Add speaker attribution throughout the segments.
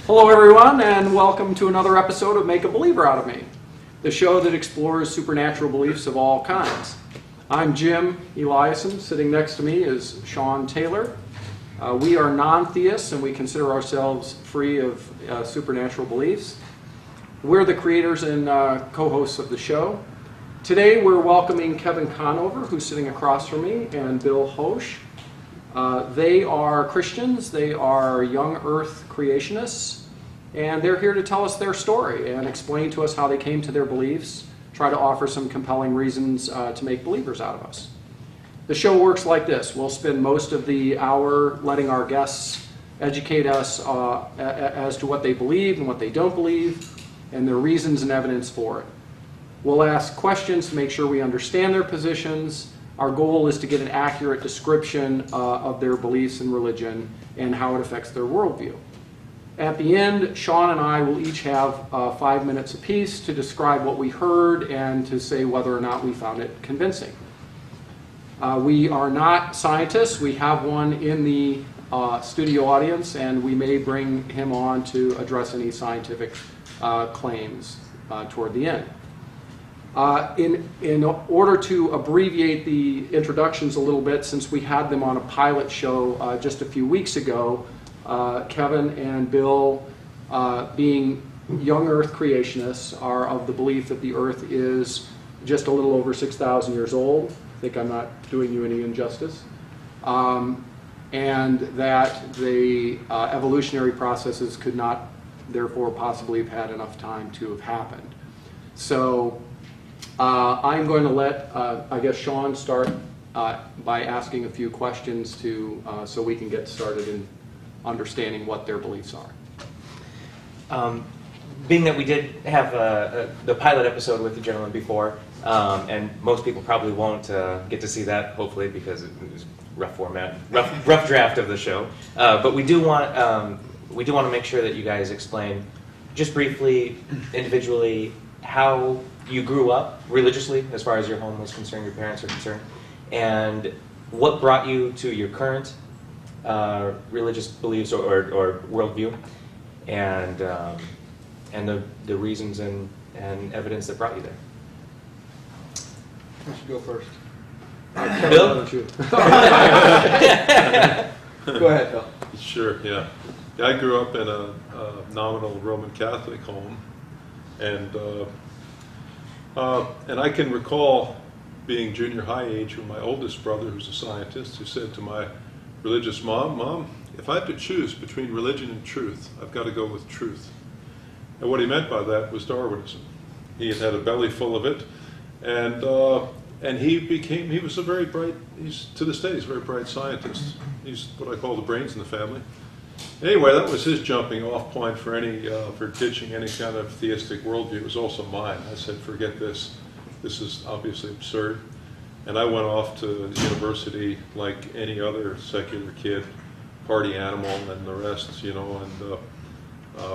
Speaker 1: Hello everyone, and welcome to another episode of Make a Believer Out of Me, the show that explores supernatural beliefs of all kinds. I'm Jim Eliason. Sitting next to me is Sean Taylor. We are non-theists, and we consider ourselves free of supernatural beliefs. We're the creators and co-hosts of the show. Today we're welcoming Kevin Conover, who's sitting across from me, and Bill Hoesch. They are Christians, they are Young-Earth Creationists, and they're here to tell us their story and explain to us how they came to their beliefs, try to offer some compelling reasons to make believers out of us. The show works like this. We'll spend most of the hour letting our guests educate us as to what they believe and what they don't believe, and their reasons and evidence for it. We'll ask questions to make sure we understand their positions. Our goal is to get an accurate description of their beliefs and religion and how it affects their worldview. At the end, Sean and I will each have 5 minutes apiece to describe what we heard and to say whether or not we found it convincing. We are not scientists. We have one in the studio audience, and we may bring him on to address any scientific claims toward the end. In order to abbreviate the introductions a little bit, since we had them on a pilot show just a few weeks ago, Kevin and Bill, being Young-Earth Creationists, are of the belief that the Earth is just a little over 6,000 years old. I think I'm not doing you any injustice. And that the evolutionary processes could not, therefore, possibly have had enough time to have happened. So I'm going to let, I guess, Sean start by asking a few questions so we can get started in understanding what their beliefs are.
Speaker 2: Being that we did have the pilot episode with the gentleman before, and most people probably won't get to see that, hopefully, because it was rough format, rough draft of the show. But we do want to make sure that you guys explain, just briefly, individually, how you grew up religiously, as far as your home was concerned, your parents are concerned, and what brought you to your current religious beliefs or worldview, and the reasons and evidence that brought you there.
Speaker 3: I should go first.
Speaker 2: Bill?
Speaker 3: Go ahead, Bill.
Speaker 4: Sure, yeah. I grew up in a nominal Roman Catholic home, and I can recall being junior high age with my oldest brother, who's a scientist, who said to my religious mom, if I have to choose between religion and truth, I've got to go with truth. And what he meant by that was Darwinism. He had a belly full of it, and he was a very bright, to this day, he's a very bright scientist. He's what I call the brains in the family. Anyway, that was his jumping off point for ditching any kind of theistic worldview. It was also mine. I said, forget this. This is obviously absurd. And I went off to university like any other secular kid, party animal and the rest, and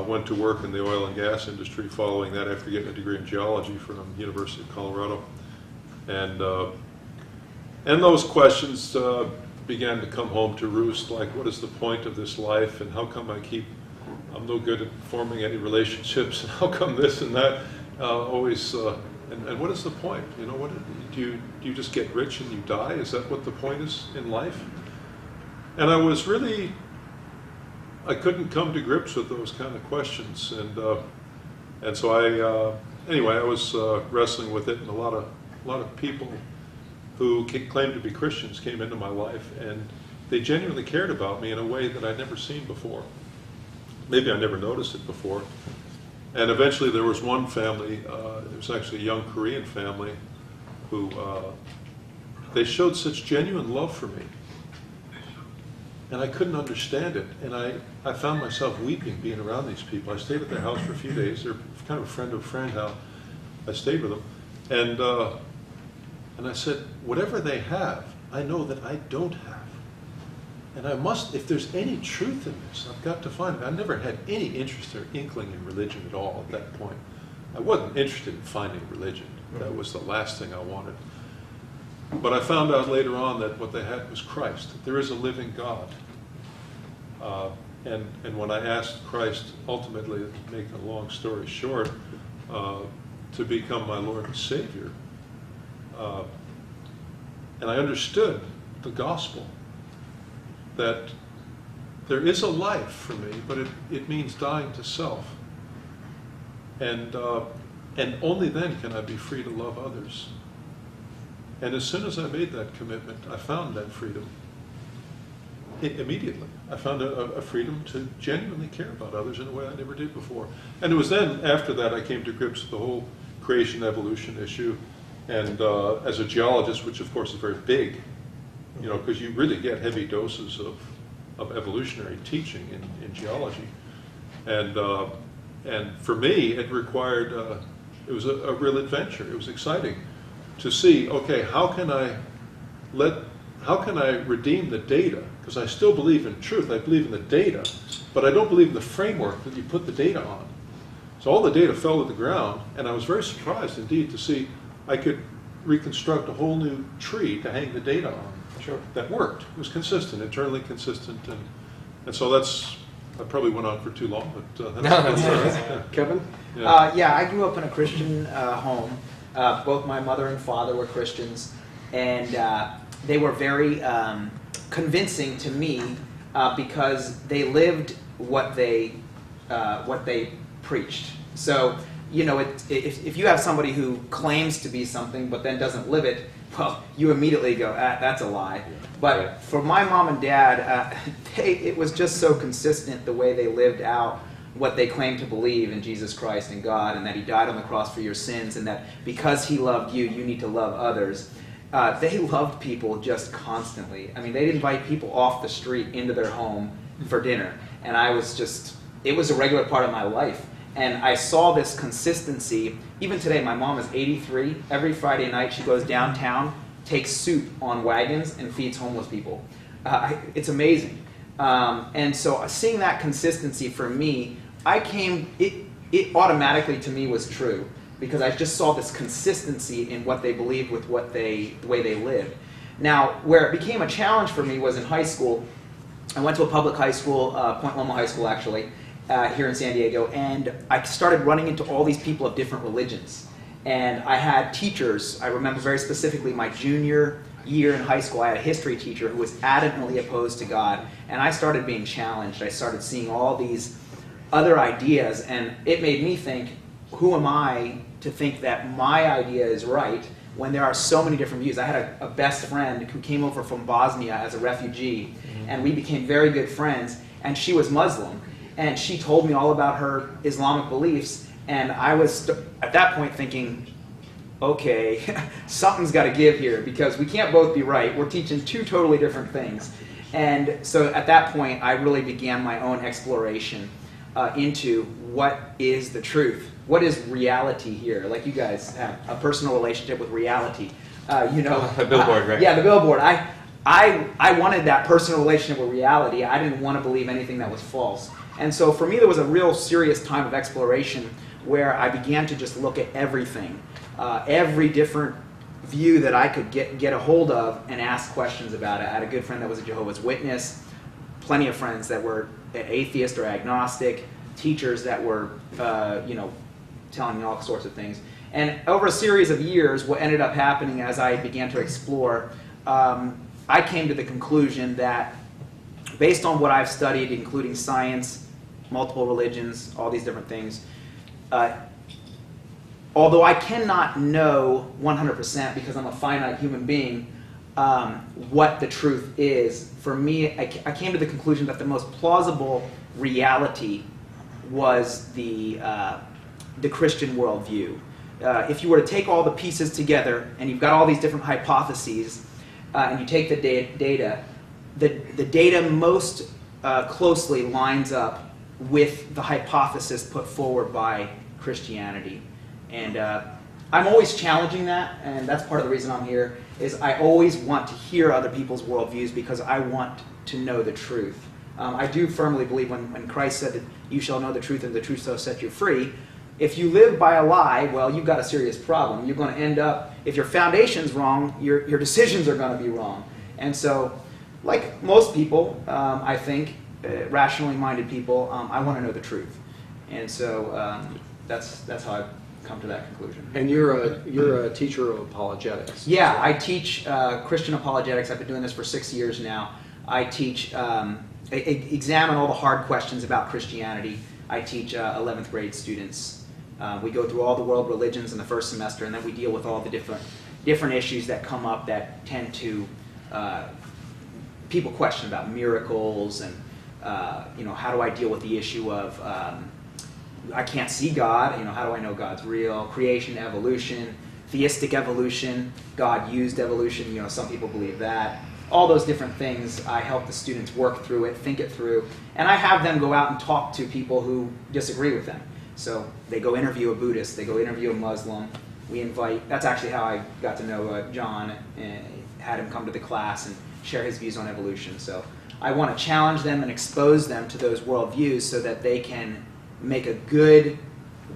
Speaker 4: went to work in the oil and gas industry following that after getting a degree in geology from University of Colorado. And those questions began to come home to roost, like what is the point of this life, and how come I'm no good at forming any relationships, and how come this and that always, and what is the point? What do you just get rich and you die? Is that what the point is in life? And I couldn't come to grips with those kind of questions, and so I was wrestling with it, and a lot of people who claimed to be Christians came into my life, and they genuinely cared about me in a way that I'd never seen before. Maybe I never noticed it before. And eventually there was one family, it was actually a young Korean family, who they showed such genuine love for me. And I couldn't understand it, and I found myself weeping being around these people. I stayed at their house for a few days. They're kind of a friend of a friend, how I stayed with them. And I said, whatever they have, I know that I don't have. And I must, if there's any truth in this, I've got to find it. I never had any interest or inkling in religion at all at that point. I wasn't interested in finding religion. That was the last thing I wanted. But I found out later on that what they had was Christ. That there is a living God. And when I asked Christ, ultimately, to make a long story short, to become my Lord and Savior, and I understood the gospel, that there is a life for me, but it means dying to self. And only then can I be free to love others. And as soon as I made that commitment, I found that freedom. Immediately. I found a freedom to genuinely care about others in a way I never did before. And it was then, after that, I came to grips with the whole creation evolution issue. And as a geologist, which of course is very big, you know, because you really get heavy doses of evolutionary teaching in geology. And for me, it required, it was a real adventure. It was exciting to see, okay, how can I redeem the data? Because I still believe in truth. I believe in the data, but I don't believe in the framework that you put the data on. So all the data fell to the ground, and I was very surprised indeed to see I could reconstruct a whole new tree to hang the data on.
Speaker 2: Sure.
Speaker 4: That worked. It was consistent, internally consistent, and so that's. I probably went on for too long, but that's all right.
Speaker 1: Kevin?
Speaker 3: Yeah, I grew up in a Christian home. Both my mother and father were Christians, and they were very convincing to me because they lived what they preached. So, you know, if you have somebody who claims to be something but then doesn't live it, well, you immediately go, that's a lie. But for my mom and dad, it was just so consistent the way they lived out what they claimed to believe in Jesus Christ and God, and that He died on the cross for your sins, and that because He loved you, you need to love others. They loved people just constantly. I mean, they'd invite people off the street into their home for dinner, and it was a regular part of my life. And I saw this consistency. Even today, my mom is 83. Every Friday night, she goes downtown, takes soup on wagons, and feeds homeless people. It's amazing. And so seeing that consistency for me, it automatically to me was true, because I just saw this consistency in what they believed with the way they lived. Now, where it became a challenge for me was in high school. I went to a public high school, Point Loma High School actually, here in San Diego, and I started running into all these people of different religions. And I had teachers, I remember very specifically my junior year in high school, I had a history teacher who was adamantly opposed to God, and I started being challenged. I started seeing all these other ideas, and it made me think, who am I to think that my idea is right when there are so many different views? I had a best friend who came over from Bosnia as a refugee, and we became very good friends, and she was Muslim. And she told me all about her Islamic beliefs, and I was at that point thinking, okay, something's got to give here, because we can't both be right. We're teaching two totally different things. And so at that point, I really began my own exploration into what is the truth. What is reality here? Like you guys have a personal relationship with reality. You know,
Speaker 2: a billboard, right?
Speaker 3: Yeah, the billboard. I wanted that personal relationship with reality. I didn't want to believe anything that was false. And so for me, there was a real serious time of exploration where I began to just look at everything, every different view that I could get a hold of and ask questions about it. I had a good friend that was a Jehovah's Witness, plenty of friends that were atheist or agnostic, teachers that were, telling me all sorts of things. And over a series of years, what ended up happening as I began to explore, I came to the conclusion that based on what I've studied, including science, multiple religions, all these different things, although I cannot know 100% because I'm a finite human being, what the truth is, for me, I came to the conclusion that the most plausible reality was the Christian worldview. If you were to take all the pieces together, and you've got all these different hypotheses, and you take the data, the data most closely lines up with the hypothesis put forward by Christianity. And I'm always challenging that, and that's part of the reason I'm here, is I always want to hear other people's worldviews because I want to know the truth. I do firmly believe when Christ said that you shall know the truth and the truth shall set you free, if you live by a lie, well, you've got a serious problem. You're going to end up, if your foundation's wrong, your decisions are going to be wrong. And so, like most people, I think, rationally minded people, I want to know the truth. And so that's how I've come to that conclusion.
Speaker 1: And you're a teacher of apologetics.
Speaker 3: Yeah, I teach Christian apologetics. I've been doing this for 6 years now. I teach, examine all the hard questions about Christianity. I teach 11th grade students. We go through all the world religions in the first semester, and then we deal with all the different issues that come up that tend to people question about miracles and how do I deal with the issue of I can't see God, how do I know God's real? Creation, evolution, theistic evolution, God used evolution, some people believe that. All those different things, I help the students work through it, think it through, and I have them go out and talk to people who disagree with them. So they go interview a Buddhist, they go interview a Muslim. That's actually how I got to know John, and had him come to the class and share his views on evolution. So I want to challenge them and expose them to those worldviews so that they can make a good,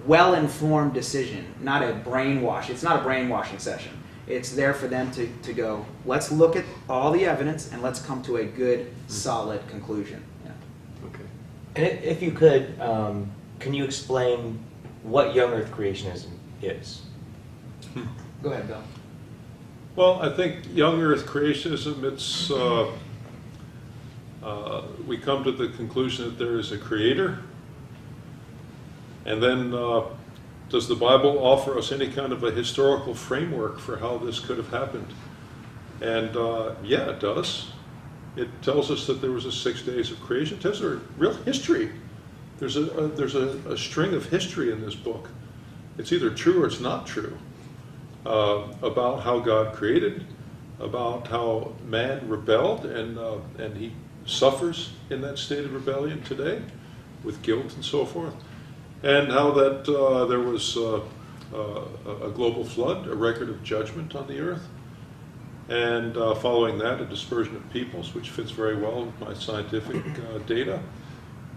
Speaker 3: well-informed decision, not a brainwash. It's not a brainwashing session. It's there for them to go, let's look at all the evidence and let's come to a good, solid conclusion. Yeah.
Speaker 1: Okay.
Speaker 2: And if you could, can you explain what Young-Earth Creationism is?
Speaker 3: Go ahead, Bill.
Speaker 4: Well, I think Young-Earth Creationism, it's we come to the conclusion that there is a creator. And then, does the Bible offer us any kind of a historical framework for how this could have happened? And yeah, it does. It tells us that there was 6 days of creation. It tells us real history. There's a string of history in this book. It's either true or it's not true, about how God created, about how man rebelled, and he suffers in that state of rebellion today with guilt and so forth. And how that there was a global flood, a record of judgment on the earth, and following that, a dispersion of peoples, which fits very well with my scientific data.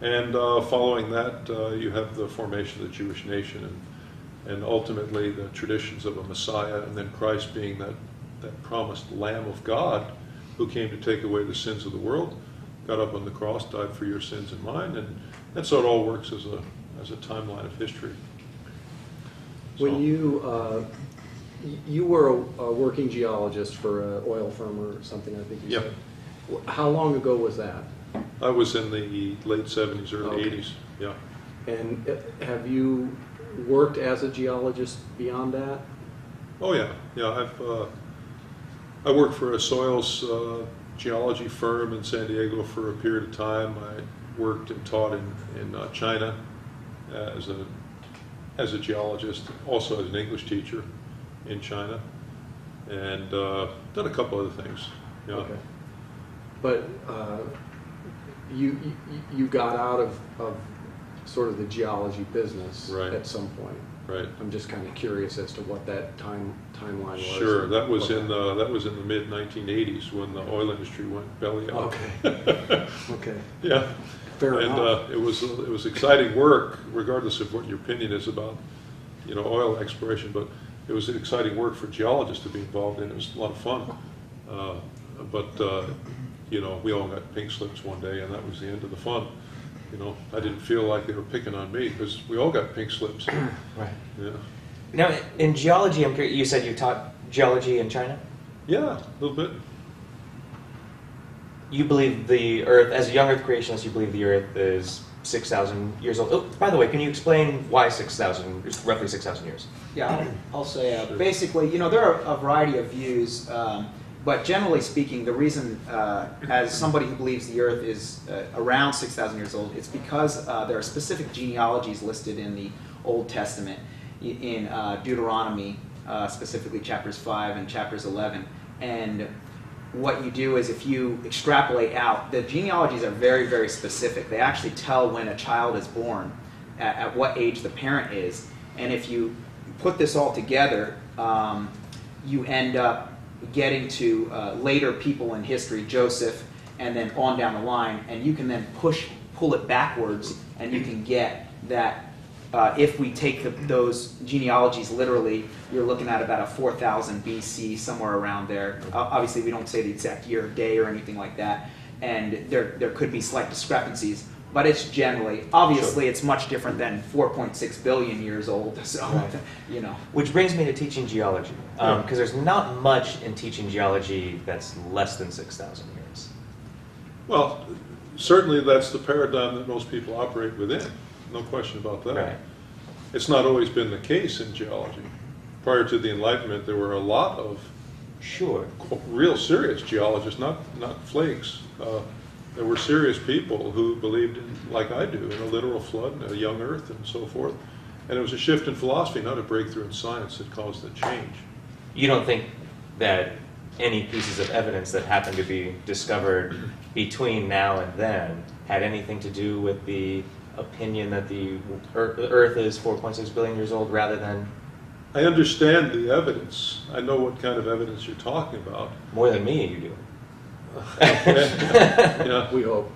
Speaker 4: And following that, you have the formation of the Jewish nation, and ultimately the traditions of a Messiah, and then Christ being that promised Lamb of God who came to take away the sins of the world, got up on the cross, died for your sins and mine, and so it all works as a timeline of history.
Speaker 1: When you were a working geologist for an oil firm or something, I think you
Speaker 4: Yep.
Speaker 1: said. How long ago was that?
Speaker 4: I was in the late 70s, early
Speaker 1: Okay.
Speaker 4: 80s, yeah.
Speaker 1: And have you worked as a geologist beyond that?
Speaker 4: Oh yeah, yeah. I worked for a soils geology firm in San Diego for a period of time. I worked and taught in China as a geologist, also as an English teacher in China, and done a couple other things. Yeah.
Speaker 1: Okay. But you got out of sort of the geology business
Speaker 4: Right.
Speaker 1: at some point.
Speaker 4: Right.
Speaker 1: I'm just kind of curious as to what that timeline was.
Speaker 4: Sure. That was
Speaker 1: Okay.
Speaker 4: in the mid 1980s when the oil industry went belly up.
Speaker 1: Okay. Okay.
Speaker 4: Yeah.
Speaker 1: Fair
Speaker 4: And
Speaker 1: enough.
Speaker 4: it was exciting work, regardless of what your opinion is about, oil exploration. But it was exciting work for geologists to be involved in. It was a lot of fun. But we all got pink slips one day, and that was the end of the fun. I didn't feel like they were picking on me because we all got pink slips.
Speaker 2: Right.
Speaker 4: Yeah.
Speaker 2: Now, in geology, I'm curious, you said you taught geology in China?
Speaker 4: Yeah, a little bit.
Speaker 2: You believe the Earth, as a Young-Earth creationist, you believe the Earth is 6,000 years old. Oh, by the way, can you explain why 6,000, roughly 6,000 years?
Speaker 3: Yeah, I'll say basically, there are a variety of views, but generally speaking, the reason, as somebody who believes the Earth is around 6,000 years old, it's because there are specific genealogies listed in the Old Testament, in Deuteronomy, specifically chapters 5 and chapters 11. And what you do is if you extrapolate out, the genealogies are very, very specific. They actually tell when a child is born, at what age the parent is. And if you put this all together, you end up getting to later people in history, Joseph, and then on down the line, and you can then pull it backwards, and you can get that if we take those genealogies literally, you're looking at about a 4000 BC, somewhere around there. Obviously, we don't say the exact year or day or anything like that. and there could be slight discrepancies, but it's generally, obviously,
Speaker 2: Sure.
Speaker 3: it's much different than 4.6 billion years old. So, you know.
Speaker 2: Which brings me to teaching geology, because there's not much in teaching geology that's less than 6,000 years.
Speaker 4: Well, certainly that's the paradigm that most people operate within. No question about that.
Speaker 2: Right.
Speaker 4: It's not always been the case in geology. Prior to the Enlightenment, there were a lot of
Speaker 2: Sure.
Speaker 4: real serious geologists, not flakes. There were serious people who believed in, like I do, in a literal flood and a young earth and so forth. And it was a shift in philosophy, not a breakthrough in science, that caused the change.
Speaker 2: You don't think that any pieces of evidence that happened to be discovered between now and then had anything to do with the opinion that the Earth is 4.6 billion years old rather than
Speaker 4: I understand the evidence. I know what kind of evidence you're talking about.
Speaker 2: more than me? You do.
Speaker 4: Yeah.
Speaker 1: We hope.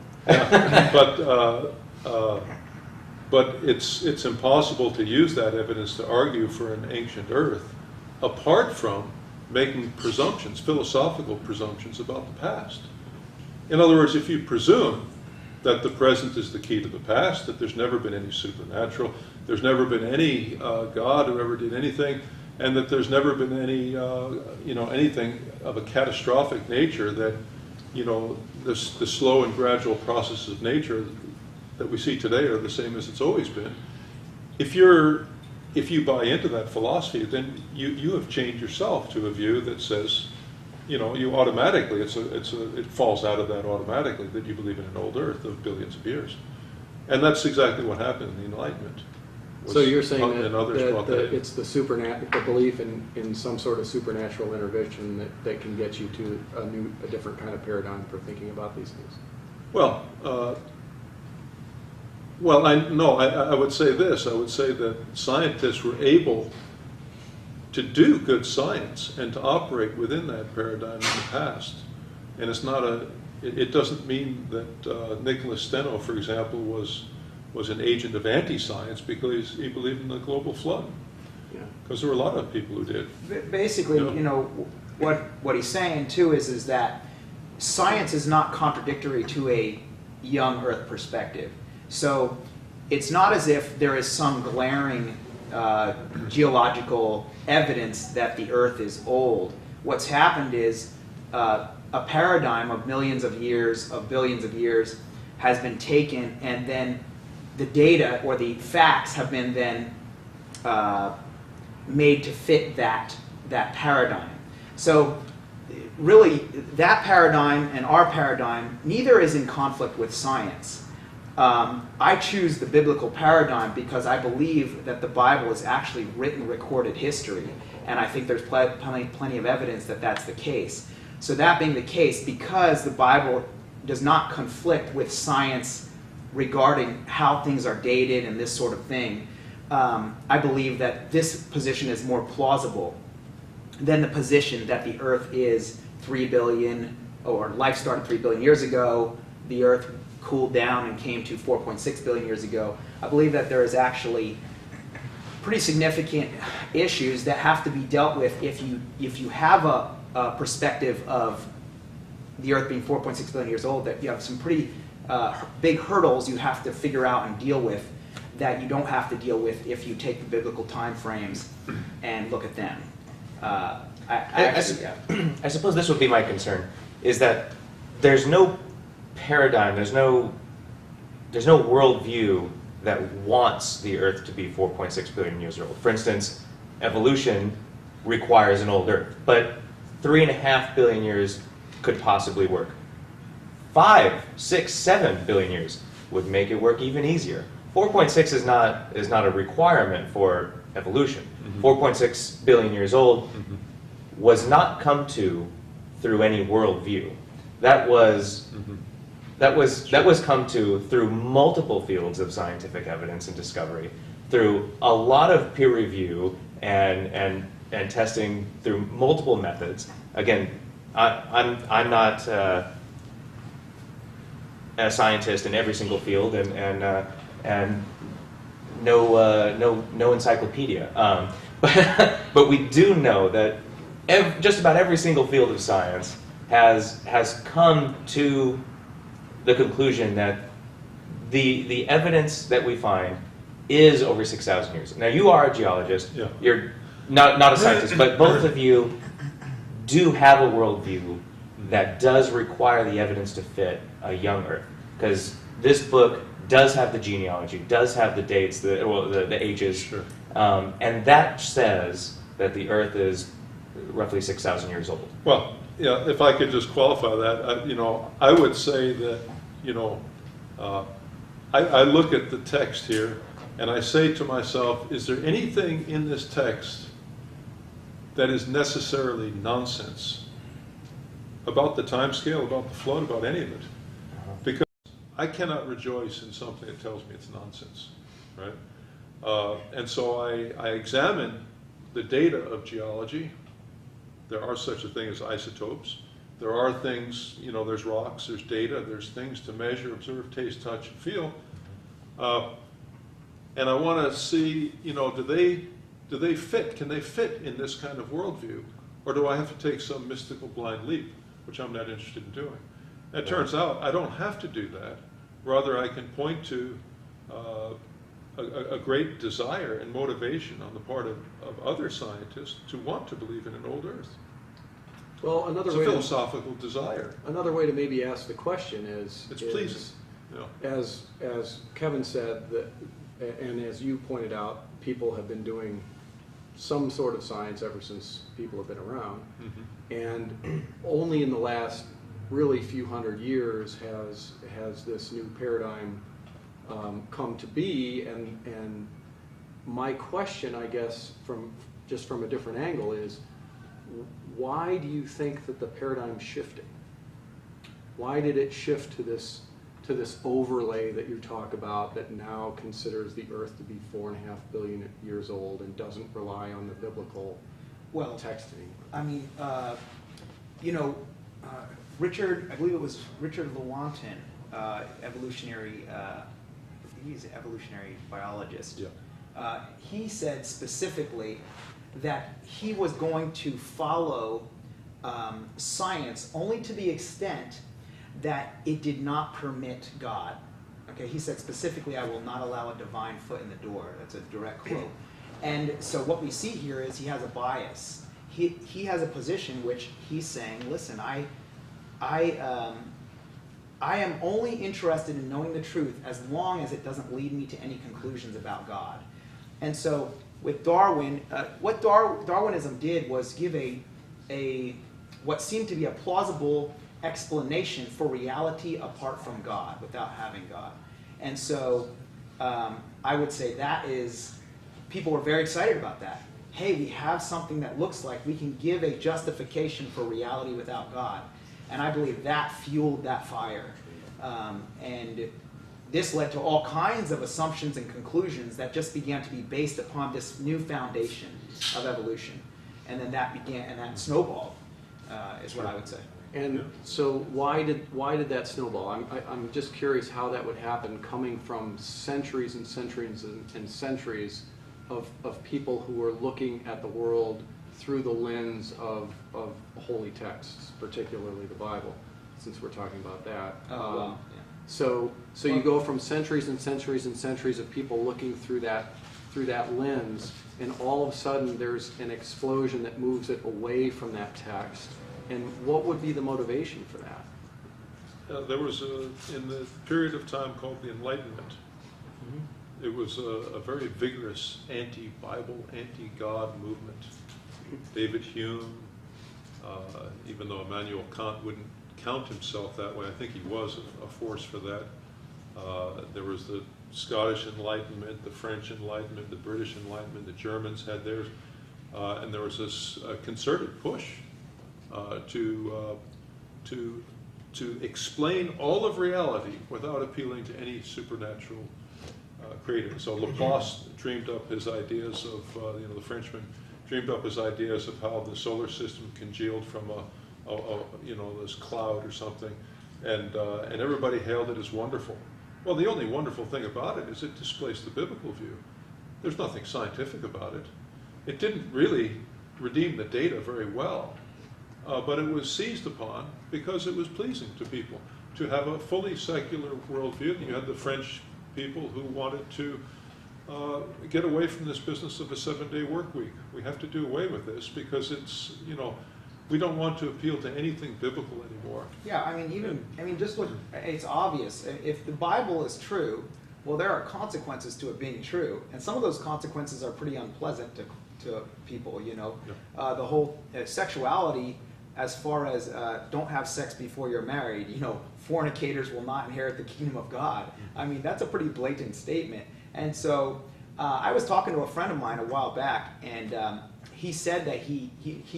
Speaker 4: But it's impossible to use that evidence to argue for an ancient Earth, apart from making presumptions, philosophical presumptions about the past. In other words, if you presume that the present is the key to the past, that there's never been any supernatural, there's never been any God who ever did anything, and that there's never been any anything of a catastrophic nature, that the slow and gradual processes of nature that we see today are the same as it's always been. If you buy into that philosophy, then you have changed yourself to a view that says, you automatically, it falls out of that automatically, that you believe in an old Earth of billions of years. And that's exactly what happened in the Enlightenment.
Speaker 1: So you're saying
Speaker 4: And others brought that in.
Speaker 1: it's the belief in some sort of supernatural intervention that can get you to a different kind of paradigm for thinking about these things.
Speaker 4: Well, I would say this. I would say that scientists were able to do good science and to operate within that paradigm in the past. And it's not it doesn't mean that Nicholas Steno, for example, was an agent of anti-science because he believed in the global flood.
Speaker 1: Yeah.
Speaker 4: Because there were a lot of people who did.
Speaker 3: Basically,
Speaker 4: Yeah.
Speaker 3: What he's saying too is that science is not contradictory to a young Earth perspective. So it's not as if there is some glaring geological evidence that the Earth is old. What's happened is a paradigm of millions of years, of billions of years, has been taken, and then the data or the facts have been then made to fit that paradigm. So really, that paradigm and our paradigm, neither is in conflict with science. I choose the biblical paradigm because I believe that the Bible is actually written, recorded history, and I think there's plenty of evidence that that's the case. So that being the case, because the Bible does not conflict with science regarding how things are dated and this sort of thing, I believe that this position is more plausible than the position that the Earth is 3 billion, or life started 3 billion years ago, the Earth cooled down and came to 4.6 billion years ago. I believe that there is actually pretty significant issues that have to be dealt with if you have a perspective of the Earth being 4.6 billion years old, that you have some pretty big hurdles you have to figure out and deal with that you don't have to deal with if you take the biblical time frames and look at them.
Speaker 2: I suppose this would be my concern, is that there's no paradigm, there's no worldview that wants the Earth to be 4.6 billion years old. For instance, evolution requires an old Earth, but 3.5 billion years could possibly work. 5, 6, 7 billion years would make it work even easier. 4.6 is not a requirement for evolution. 4.6 billion years old was not come to through any worldview. That was come to through multiple fields of scientific evidence and discovery, through a lot of peer review and testing through multiple methods. Again, I'm not a scientist in every single field and no encyclopedia, but we do know that just about every single field of science has come to the conclusion that the evidence that we find is over 6,000 years. Now, you are a geologist.
Speaker 4: Yeah.
Speaker 2: You're not a scientist, but both of you do have a worldview that does require the evidence to fit a young Earth. Because this book does have the genealogy, does have the dates, the ages,
Speaker 4: Sure.
Speaker 2: And that says that the Earth is roughly 6,000 years old.
Speaker 4: Well, yeah, if I could just qualify that, I would say that, I look at the text here and I say to myself, is there anything in this text that is necessarily nonsense about the time scale, about the flood, about any of it? Because I cannot rejoice in something that tells me it's nonsense, right? And so I examine the data of geology. There are such a thing as isotopes. There are things, there's rocks, there's data, there's things to measure, observe, taste, touch, and feel. And I want to see, do they fit? Can they fit in this kind of worldview? Or do I have to take some mystical blind leap, which I'm not interested in doing? It turns out I don't have to do that. Rather, I can point to a great desire and motivation on the part of other scientists to want to believe in an old Earth.
Speaker 1: Well,
Speaker 4: It's a philosophical desire.
Speaker 1: another way to maybe ask the question is,
Speaker 4: It's pleasing. Yeah.
Speaker 1: as Kevin said, and as you pointed out, people have been doing some sort of science ever since people have been around.
Speaker 4: Mm-hmm.
Speaker 1: And only in the last really few hundred years has this new paradigm come to be. And my question, I guess, from a different angle is, why do you think that the paradigm's shifting? Why did it shift to this overlay that you talk about that now considers the Earth to be 4.5 billion years old and doesn't rely on the biblical text anymore?
Speaker 3: I mean, Richard, I believe it was Richard Lewontin, he's an evolutionary biologist.
Speaker 4: Yeah.
Speaker 3: He said specifically that he was going to follow science only to the extent that it did not permit God. Okay, he said specifically, I will not allow a divine foot in the door. That's a direct quote. And so what we see here is he has a bias. He has a position which he's saying, listen, I am only interested in knowing the truth as long as it doesn't lead me to any conclusions about God. And so with Darwin, what Darwinism did was give what seemed to be a plausible explanation for reality apart from God, without having God. And so I would say people were very excited about that. Hey, we have something that looks like we can give a justification for reality without God. And I believe that fueled that fire. And this led to all kinds of assumptions and conclusions that just began to be based upon this new foundation of evolution. And then that snowballed, is what I would say.
Speaker 1: And so why did that snowball? I'm just curious how that would happen, coming from centuries and centuries and centuries of people who were looking at the world through the lens of holy texts, particularly the Bible, since we're talking about that.
Speaker 3: Yeah.
Speaker 1: So you go from centuries and centuries and centuries of people looking through that lens, and all of a sudden there's an explosion that moves it away from that text. And what would be the motivation for that?
Speaker 4: There was in the period of time called the Enlightenment, mm-hmm. It was a very vigorous anti-Bible, anti-God movement. David Hume, even though Immanuel Kant wouldn't count himself that way, I think he was a force for that. There was the Scottish Enlightenment, the French Enlightenment, the British Enlightenment, the Germans had theirs, and there was this concerted push to explain all of reality without appealing to any supernatural creator. So Laplace dreamed up his ideas of, the Frenchman dreamed up his ideas of how the solar system congealed from this cloud or something, and everybody hailed it as wonderful. Well, the only wonderful thing about it is it displaced the biblical view. There's nothing scientific about it. It didn't really redeem the data very well. But it was seized upon because it was pleasing to people. to have a fully secular worldview. You had the French people who wanted to get away from this business of a 7-day work week. We have to do away with this because it's, we don't want to appeal to anything biblical anymore.
Speaker 3: Yeah, just look, it's obvious. If the Bible is true, well, there are consequences to it being true. And some of those consequences are pretty unpleasant to people,
Speaker 4: Yeah.
Speaker 3: The whole sexuality, as far as don't have sex before you're married, fornicators will not inherit the kingdom of God. I mean, that's a pretty blatant statement. And so I was talking to a friend of mine a while back, and he said that he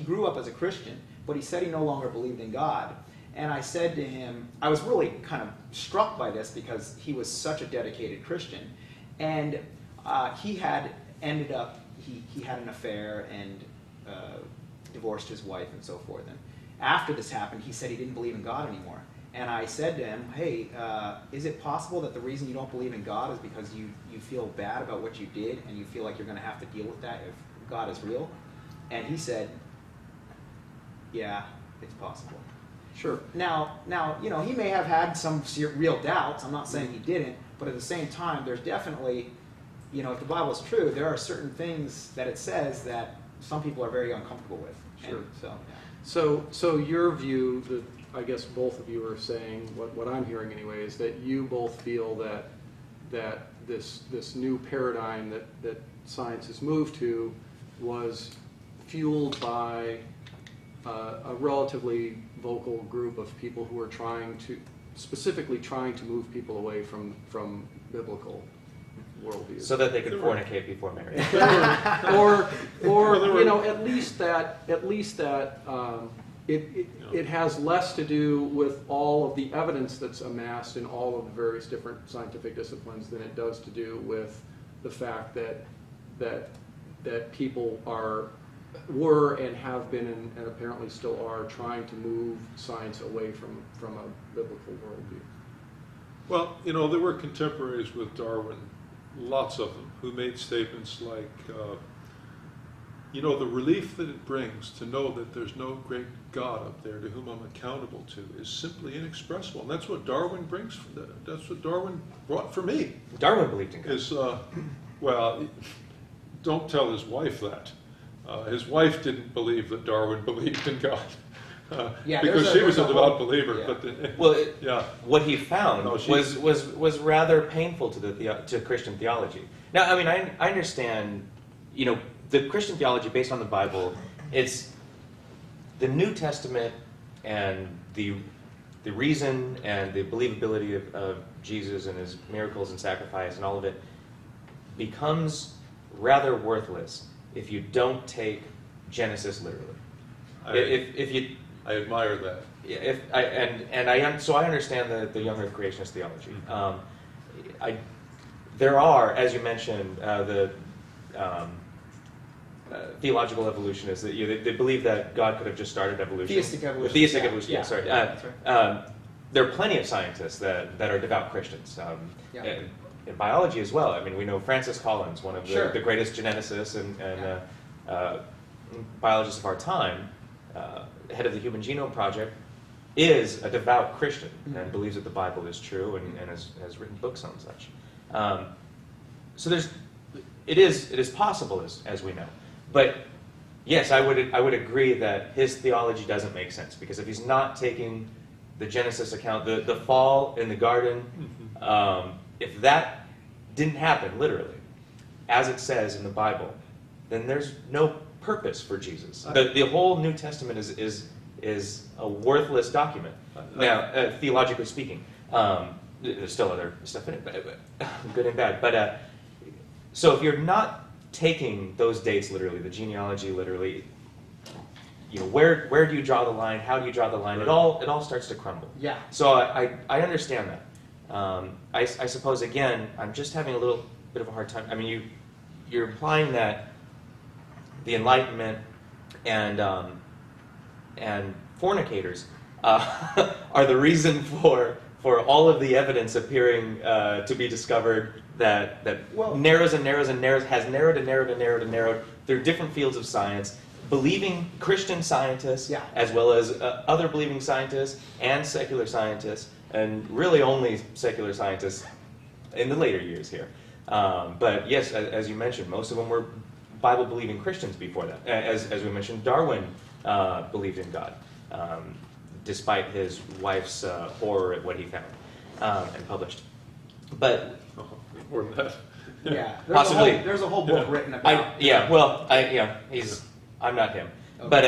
Speaker 3: grew up as a Christian, but he said he no longer believed in God. And I said to him, I was really kind of struck by this because he was such a dedicated Christian. And he had ended up, he had an affair and divorced his wife and so forth. And after this happened, he said he didn't believe in God anymore. And I said to him, hey, is it possible that the reason you don't believe in God is because you feel bad about what you did and you feel like you're going to have to deal with that if God is real? And he said, yeah, it's possible.
Speaker 1: Sure.
Speaker 3: Now, he may have had some real doubts. I'm not saying he didn't, but at the same time, there's definitely, if the Bible is true, there are certain things that it says that some people are very uncomfortable with.
Speaker 1: Sure.
Speaker 3: And so, yeah.
Speaker 1: So your view, that I guess both of you are saying, what I'm hearing anyway, is that you both feel that this new paradigm that science has moved to was fueled by a relatively vocal group of people who are specifically trying to move people away from biblical worldviews.
Speaker 2: So that they could fornicate before marriage.
Speaker 1: or at least that it has less to do with all of the evidence that's amassed in all of the various different scientific disciplines than it does to do with the fact that people were and have been and apparently still are trying to move science away from a biblical worldview.
Speaker 4: Well, there were contemporaries with Darwin, lots of them, who made statements like, the relief that it brings to know that there's no great God up there to whom I'm accountable to is simply inexpressible. And that's what Darwin brings. That's what Darwin brought for me.
Speaker 2: Darwin believed in God.
Speaker 4: Don't tell his wife that. His wife didn't believe that Darwin believed in God. Because she was a devout believer.
Speaker 2: Yeah. What he found was rather painful to Christian theology. Now, I understand, the Christian theology based on the Bible. It's the New Testament and the reason and the believability of Jesus and his miracles and sacrifice and all of it becomes rather worthless if you don't take Genesis literally.
Speaker 4: I admire that.
Speaker 2: So I understand the Young-Earth Creationist theology. There are, as you mentioned, the theological evolutionists that they believe that God could have just started evolution.
Speaker 3: Theistic evolution.
Speaker 2: Theistic evolution.
Speaker 3: Yeah.
Speaker 2: Sorry.
Speaker 3: That's right.
Speaker 2: There are plenty of scientists that are devout Christians. In biology as well. We know Francis Collins, one of the greatest geneticists and biologists of our time, head of the Human Genome Project, is a devout Christian and believes that the Bible is true and has written books on such. So it is possible as we know. But yes, I would agree that his theology doesn't make sense, because if he's not taking the Genesis account, the fall in the garden, if that didn't happen literally, as it says in the Bible, then there's no purpose for Jesus. The whole New Testament is a worthless document. Now, theologically speaking, there's still other stuff in it, but good and bad. But so if you're not taking those dates literally, the genealogy literally, where do you draw the line? How do you draw the line? It all starts to crumble.
Speaker 3: Yeah.
Speaker 2: So I understand that. I suppose again, I'm just having a little bit of a hard time. You're implying that the Enlightenment and fornicators are the reason for all of the evidence appearing to be discovered that narrows and narrows and narrows, has narrowed and narrowed and narrowed and narrowed through different fields of science, believing Christian scientists as well as other believing scientists and secular scientists and really only secular scientists in the later years here. But yes, as you mentioned, most of them were Bible-believing Christians before that. As we mentioned, Darwin believed in God, despite his wife's horror at what he found and published. But
Speaker 4: More than that.
Speaker 3: Yeah,
Speaker 2: Possibly.
Speaker 3: There's a whole book written about.
Speaker 2: I'm not him. Okay. But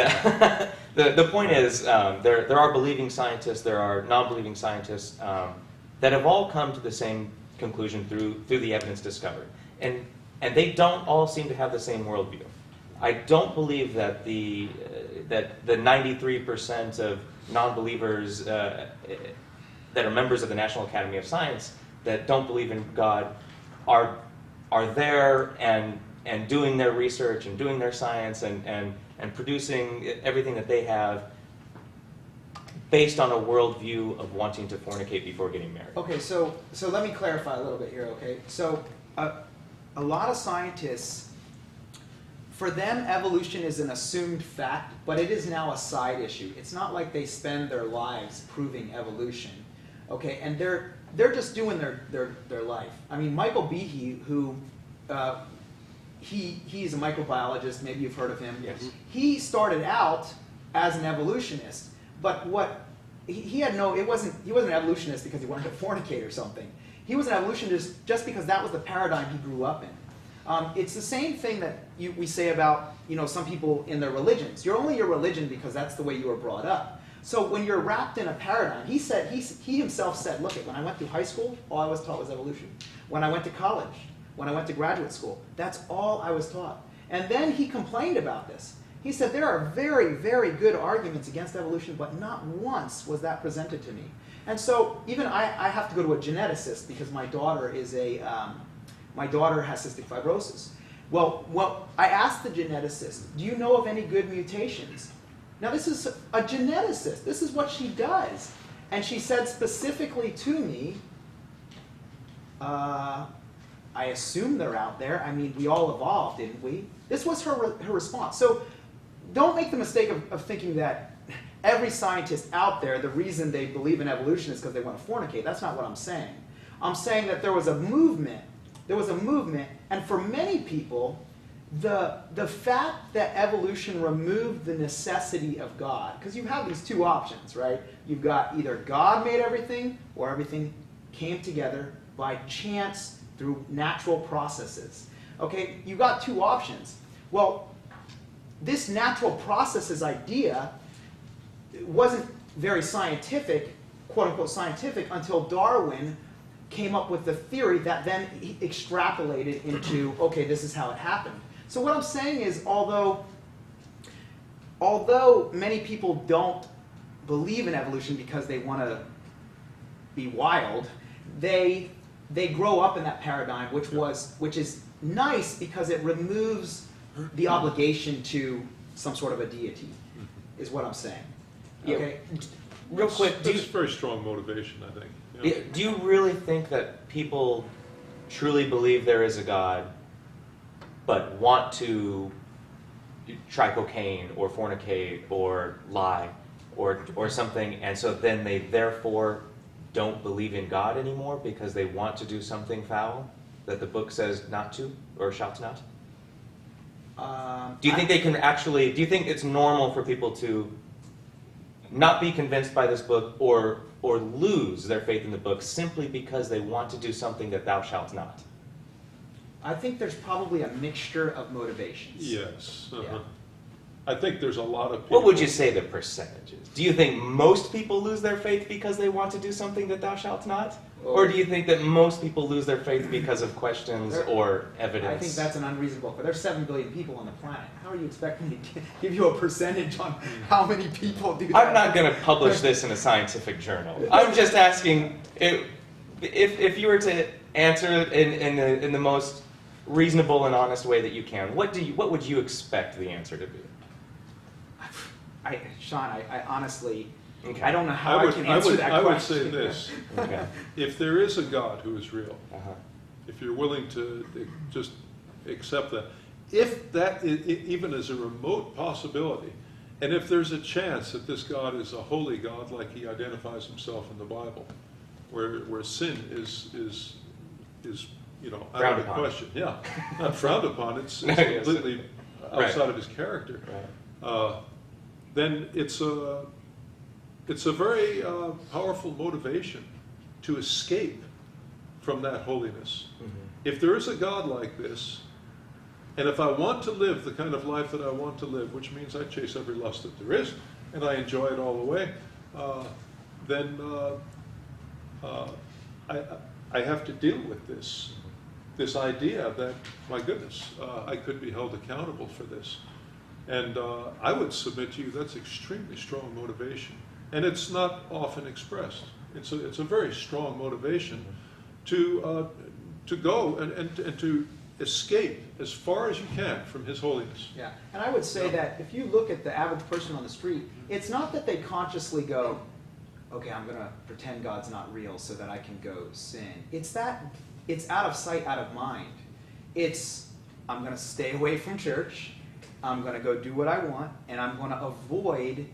Speaker 2: the point is, there are believing scientists, there are non-believing scientists that have all come to the same conclusion through the evidence discovered, and they don't all seem to have the same worldview. I don't believe that the 93% of non-believers that are members of the National Academy of Science that don't believe in God are there and doing their research and doing their science and producing everything that they have based on a worldview of wanting to fornicate before getting married.
Speaker 3: Okay, so let me clarify a little bit here, okay? So a lot of scientists, for them, evolution is an assumed fact, but it is now a side issue. It's not like they spend their lives proving evolution, okay? And they're just doing their life. I mean, Michael Behe, who he's a microbiologist, maybe you've heard of him.
Speaker 2: Yes.
Speaker 3: He started out as an evolutionist, but he wasn't an evolutionist because he wanted to fornicate or something. He was an evolutionist just because that was the paradigm he grew up in. It's the same thing that we say about some people in their religions. You're only your religion because that's the way you were brought up. So when you're wrapped in a paradigm, he himself said, look, when I went through high school, all I was taught was evolution. When I went to college, when I went to graduate school, that's all I was taught. And then he complained about this. He said, there are very, very good arguments against evolution, but not once was that presented to me. And so even I have to go to a geneticist because my daughter has cystic fibrosis. Well, I asked the geneticist, do you know of any good mutations? Now this is a geneticist. This is what she does. And she said specifically to me, I assume they're out there. I mean, we all evolved, didn't we? This was her response. So don't make the mistake of thinking that every scientist out there, the reason they believe in evolution is because they want to fornicate. That's not what I'm saying. I'm saying that there was a movement. And for many people, the fact that evolution removed the necessity of God, because you have these two options, right? You've got either God made everything or everything came together by chance through natural processes. Okay, you got two options. Well, this natural processes idea wasn't very scientific, quote unquote scientific, until Darwin came up with the theory that then he extrapolated into, okay, this is how it happened. So what I'm saying is, although many people don't believe in evolution because they want to be wild, they grow up in that paradigm, which is nice because it removes the obligation to some sort of a deity, is what I'm saying. Okay.
Speaker 2: Real quick,
Speaker 4: That's very strong motivation, I think.
Speaker 2: Do you really think that people truly believe there is a God, but want to try cocaine or fornicate or lie or something, and so then they therefore don't believe in God anymore because they want to do something foul that the book says not to or shalt not? Do you think they can actually? Do you think it's normal for people to not be convinced by this book or lose their faith in the book simply because they want to do something that thou shalt not?
Speaker 3: I think there's probably a mixture of motivations.
Speaker 4: Yes.
Speaker 3: Yeah.
Speaker 4: I think there's a lot of people.
Speaker 2: What would you say the percentage is? Do you think most people lose their faith because they want to do something that thou shalt not? Or do you think that most people lose their faith because of questions or evidence?
Speaker 3: I think that's an unreasonable. But there's 7 billion people on the planet. How are you expecting me to give you a percentage on how many people do that?
Speaker 2: I'm not going to publish this in a scientific journal. I'm just asking if you were to answer it in the most reasonable and honest way that you can. What would you expect the answer to be?
Speaker 3: Sean, I honestly,
Speaker 2: Okay.
Speaker 3: I don't know how I can answer that
Speaker 4: I
Speaker 3: question.
Speaker 4: would say this.
Speaker 2: Okay.
Speaker 4: If there is a God who is real,
Speaker 2: Uh-huh.
Speaker 4: if you're willing to just accept that, if that even is a remote possibility, and if there's a chance that this God is a holy God like he identifies himself in the Bible, where sin is out
Speaker 2: Frowned
Speaker 4: of the
Speaker 2: upon.
Speaker 4: question. Yeah, not frowned upon. It's
Speaker 2: Yes.
Speaker 4: completely
Speaker 2: Right.
Speaker 4: outside of his character.
Speaker 2: Right.
Speaker 4: Then it's a very powerful motivation to escape from that holiness. If there is a God like this, and if I want to live the kind of life that I want to live, which means I chase every lust that there is, and I enjoy it all the way, then I have to deal with this idea that, my goodness, I could be held accountable for this. And I would submit to you that's extremely strong motivation. And it's not often expressed. It's a very strong motivation to go and to escape as far as you can from His holiness.
Speaker 3: Yeah, and I would say that if you look at the average person on the street, it's not that they consciously go, okay, I'm going to pretend God's not real so that I can go sin. It's that it's out of sight, out of mind. It's, I'm going to stay away from church, I'm going to go do what I want, and I'm going to avoid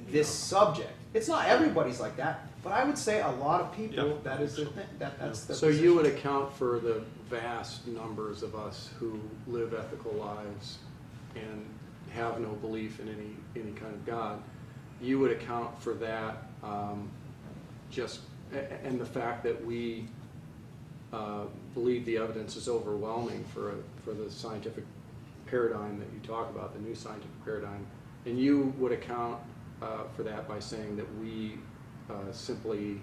Speaker 3: this subject. It's not everybody's like that, but I would say a lot of people, that is their thing. That's their
Speaker 1: So
Speaker 3: position.
Speaker 1: you would account for the vast numbers of us who live ethical lives and have no belief in any kind of God. You would account for that and the fact that we believe the evidence is overwhelming for the scientific paradigm that you talk about, the new scientific paradigm, and you would account for that by saying that we simply,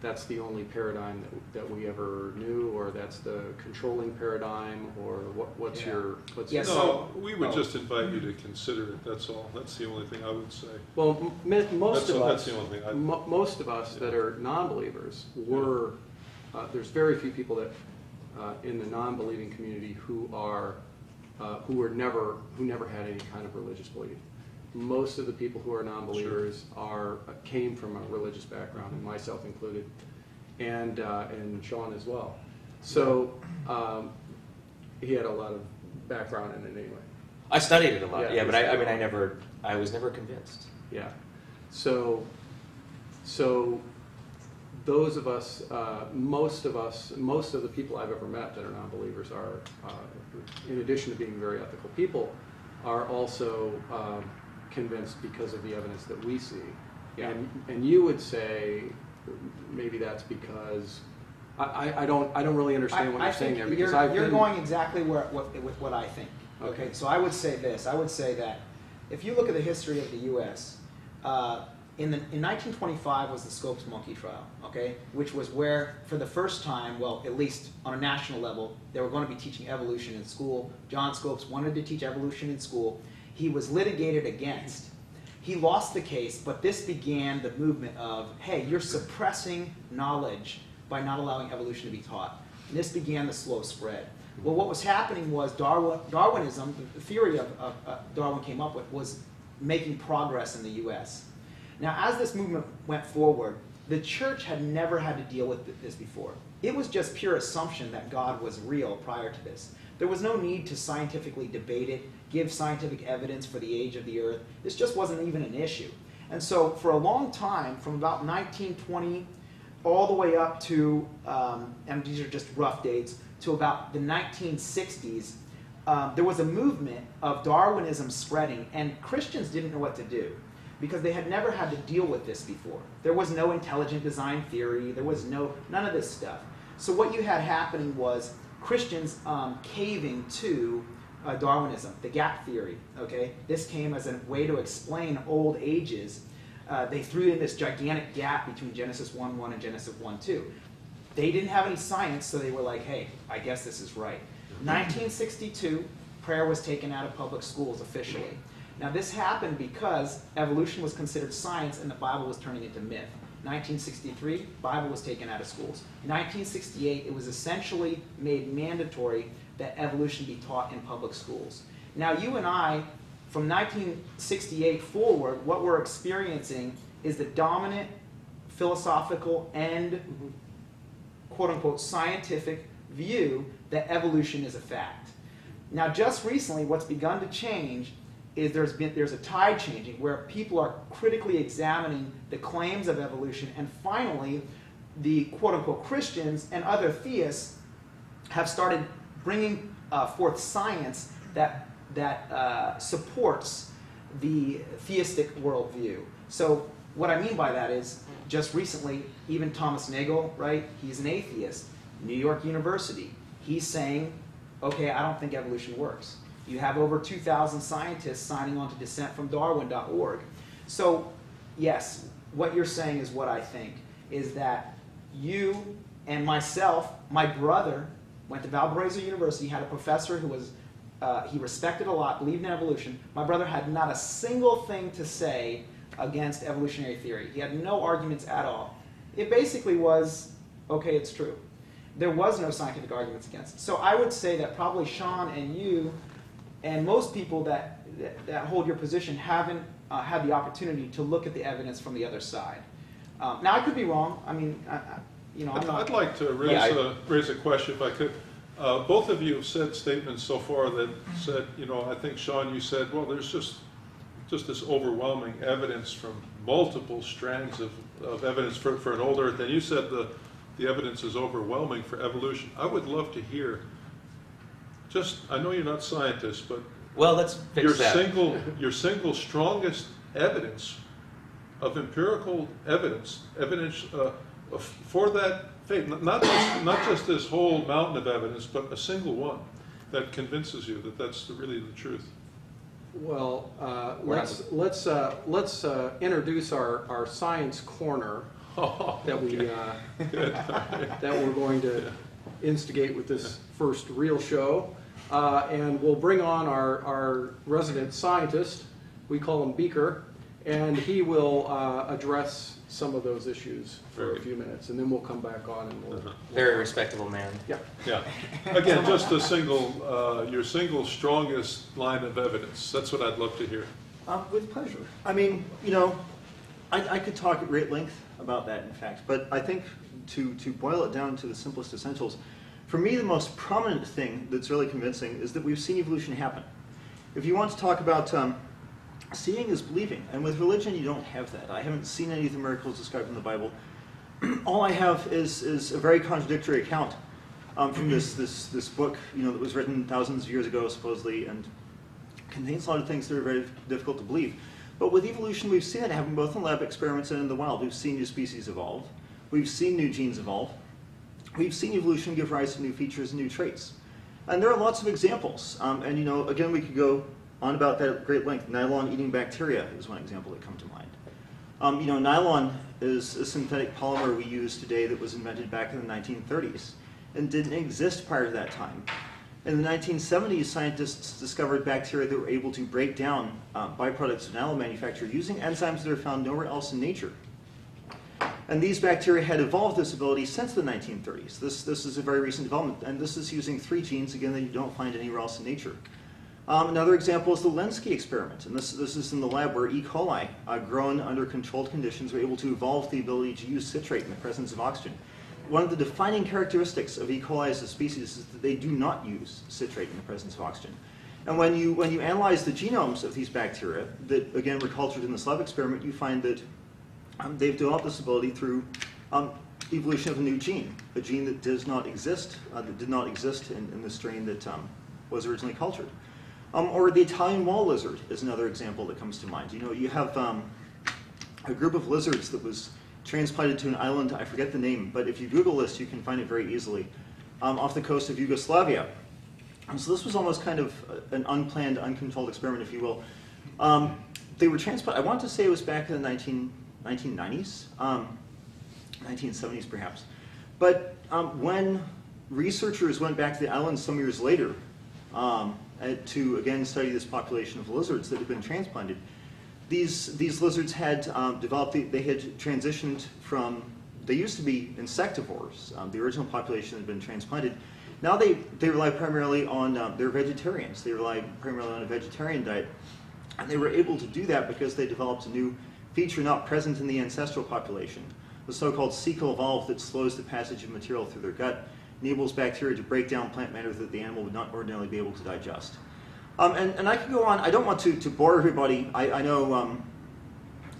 Speaker 1: that's the only paradigm that we ever knew, or that's the controlling paradigm, or what's
Speaker 3: Yeah.
Speaker 1: your
Speaker 3: Yeah,
Speaker 4: No,
Speaker 3: so-
Speaker 4: we would just invite you to consider it, that's all. That's the only thing I would say.
Speaker 1: Well, most of
Speaker 4: That's
Speaker 1: us,
Speaker 4: the only thing
Speaker 1: most of us that are non-believers were. There's very few people that in the non-believing community who never had any kind of religious belief. Most of the people who are non-believers came from a religious background, and myself included, and Sean as well. So he had a lot of background in it anyway.
Speaker 2: I studied it a lot,
Speaker 1: Yeah,
Speaker 2: yeah,
Speaker 1: you
Speaker 2: but I
Speaker 1: studied
Speaker 2: I was never convinced.
Speaker 1: Yeah. So those of us, most of the people I've ever met that are non-believers are, in addition to being very ethical people, are also convinced because of the evidence that we see.
Speaker 3: Yeah.
Speaker 1: And you would say maybe that's because I don't really understand what you're saying there, because
Speaker 3: you're going exactly with what I think. Okay, so I would say this. I would say that if you look at the history of the U.S., in 1925 was the Scopes monkey trial, okay, which was where, for the first time, well, at least on a national level, they were going to be teaching evolution in school. John Scopes wanted to teach evolution in school. He was litigated against. He lost the case, but this began the movement of, hey, you're suppressing knowledge by not allowing evolution to be taught. And this began the slow spread. Well, what was happening was Darwinism, the theory of Darwin came up with, was making progress in the U.S. Now, as this movement went forward, the church had never had to deal with this before. It was just pure assumption that God was real prior to this. There was no need to scientifically debate it, give scientific evidence for the age of the earth. This just wasn't even an issue. And so for a long time, from about 1920 all the way up to, and these are just rough dates, to about the 1960s, there was a movement of Darwinism spreading, and Christians didn't know what to do, because they had never had to deal with this before. There was no intelligent design theory. There was none of this stuff. So what you had happening was Christians caving to Darwinism, the gap theory. Okay, this came as a way to explain old ages. They threw in this gigantic gap between Genesis 1:1 and Genesis 1:2. They didn't have any science, so they were like, hey, I guess this is right. 1962, prayer was taken out of public schools officially. Now this happened because evolution was considered science and the Bible was turning into myth. 1963, Bible was taken out of schools. 1968, it was essentially made mandatory that evolution be taught in public schools. Now you and I, from 1968 forward, what we're experiencing is the dominant philosophical and quote-unquote scientific view that evolution is a fact. Now just recently, what's begun to change is there's a tide changing where people are critically examining the claims of evolution, and finally the quote-unquote Christians and other theists have started bringing forth science that supports the theistic worldview. So what I mean by that is, just recently, even Thomas Nagel, right? He's an atheist. New York University. He's saying, okay, I don't think evolution works. You have over 2,000 scientists signing on to dissentfromdarwin.org. So, yes, what you're saying is what I think, is that you and myself, my brother, went to Valparaiso University, had a professor who was, he respected a lot, believed in evolution. My brother had not a single thing to say against evolutionary theory. He had no arguments at all. It basically was, okay, it's true. There was no scientific arguments against it. So I would say that probably Sean and you and most people that hold your position haven't had the opportunity to look at the evidence from the other side. Now, I could be wrong. I mean, I'm not...
Speaker 4: I'd like to raise a question, if I could. Both of you have said statements so far that said, I think, Sean, you said, well, there's just this overwhelming evidence from multiple strands of evidence for an old Earth. And you said the evidence is overwhelming for evolution. I would love to hear, I know you're not scientists, but
Speaker 2: well, let's fix
Speaker 4: your single strongest evidence of empirical evidence for that faith, not just this whole mountain of evidence, but a single one that convinces you that that's really the truth.
Speaker 1: Well, let's introduce our science corner that we're going to instigate with this first real show, and we'll bring on our resident scientist. We call him Beaker, and he will address some of those issues for a few minutes, and then we'll come back on and we'll...
Speaker 2: Very respectable man.
Speaker 1: Yeah.
Speaker 4: Yeah. Again, just your single strongest line of evidence. That's what I'd love to hear.
Speaker 5: With pleasure. I mean, I could talk at great length about that, in fact, but I think to boil it down to the simplest essentials, for me the most prominent thing that's really convincing is that we've seen evolution happen. If you want to talk about seeing is believing, and with religion you don't have that. I haven't seen any of the miracles described in the Bible. All I have is a very contradictory account from this book, that was written thousands of years ago, supposedly, and contains a lot of things that are very difficult to believe. But with evolution, we've seen it happen both in lab experiments and in the wild. We've seen new species evolve. We've seen new genes evolve. We've seen evolution give rise to new features and new traits. And there are lots of examples. And again, we could go on about that at great length. Nylon-eating bacteria is one example that comes to mind. Nylon is a synthetic polymer we use today that was invented back in the 1930s and didn't exist prior to that time. In the 1970s, scientists discovered bacteria that were able to break down byproducts of nylon manufacture using enzymes that are found nowhere else in nature. And these bacteria had evolved this ability since the 1930s. This is a very recent development, and this is using 3 genes, again, that you don't find anywhere else in nature. Another example is the Lenski experiment, and this is in the lab where E. coli, grown under controlled conditions, were able to evolve the ability to use citrate in the presence of oxygen. One of the defining characteristics of E. coli as a species is that they do not use citrate in the presence of oxygen. And when you analyze the genomes of these bacteria that, again, were cultured in this lab experiment, you find that they've developed this ability through evolution of a new gene, a gene that does not exist, that did not exist in the strain that was originally cultured. Or the Italian wall lizard is another example that comes to mind. You have a group of lizards that was transplanted to an island, I forget the name, but if you Google this, you can find it very easily, off the coast of Yugoslavia. So this was almost kind of an unplanned, uncontrolled experiment, if you will. They were transplanted, I want to say it was back in the 1990s, 1970s perhaps. But when researchers went back to the island some years later to, again, study this population of lizards that had been transplanted, these lizards had developed, they had transitioned from, they used to be insectivores. The original population had been transplanted. Now they rely primarily on, they're vegetarians. They rely primarily on a vegetarian diet. And they were able to do that because they developed a new feature not present in the ancestral population, the so-called cecal valve that slows the passage of material through their gut, enables bacteria to break down plant matter that the animal would not ordinarily be able to digest. And I could go on. I don't want to bore everybody. I know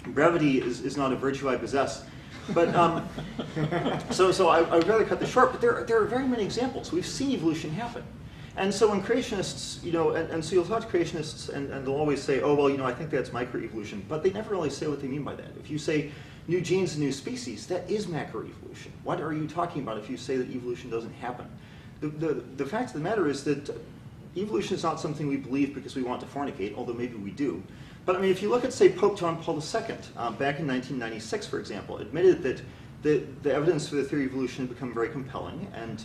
Speaker 5: brevity is not a virtue I possess. But so I would rather cut this short. But there are very many examples. We've seen evolution happen. And so when creationists, and so you'll talk to creationists, and they'll always say, oh, well, I think that's microevolution. But they never really say what they mean by that. If you say new genes and new species, that is macroevolution. What are you talking about if you say that evolution doesn't happen? The fact of the matter is that evolution is not something we believe because we want to fornicate, although maybe we do. But I mean, if you look at, say, Pope John Paul II, back in 1996, for example, admitted that the evidence for the theory of evolution had become very compelling, and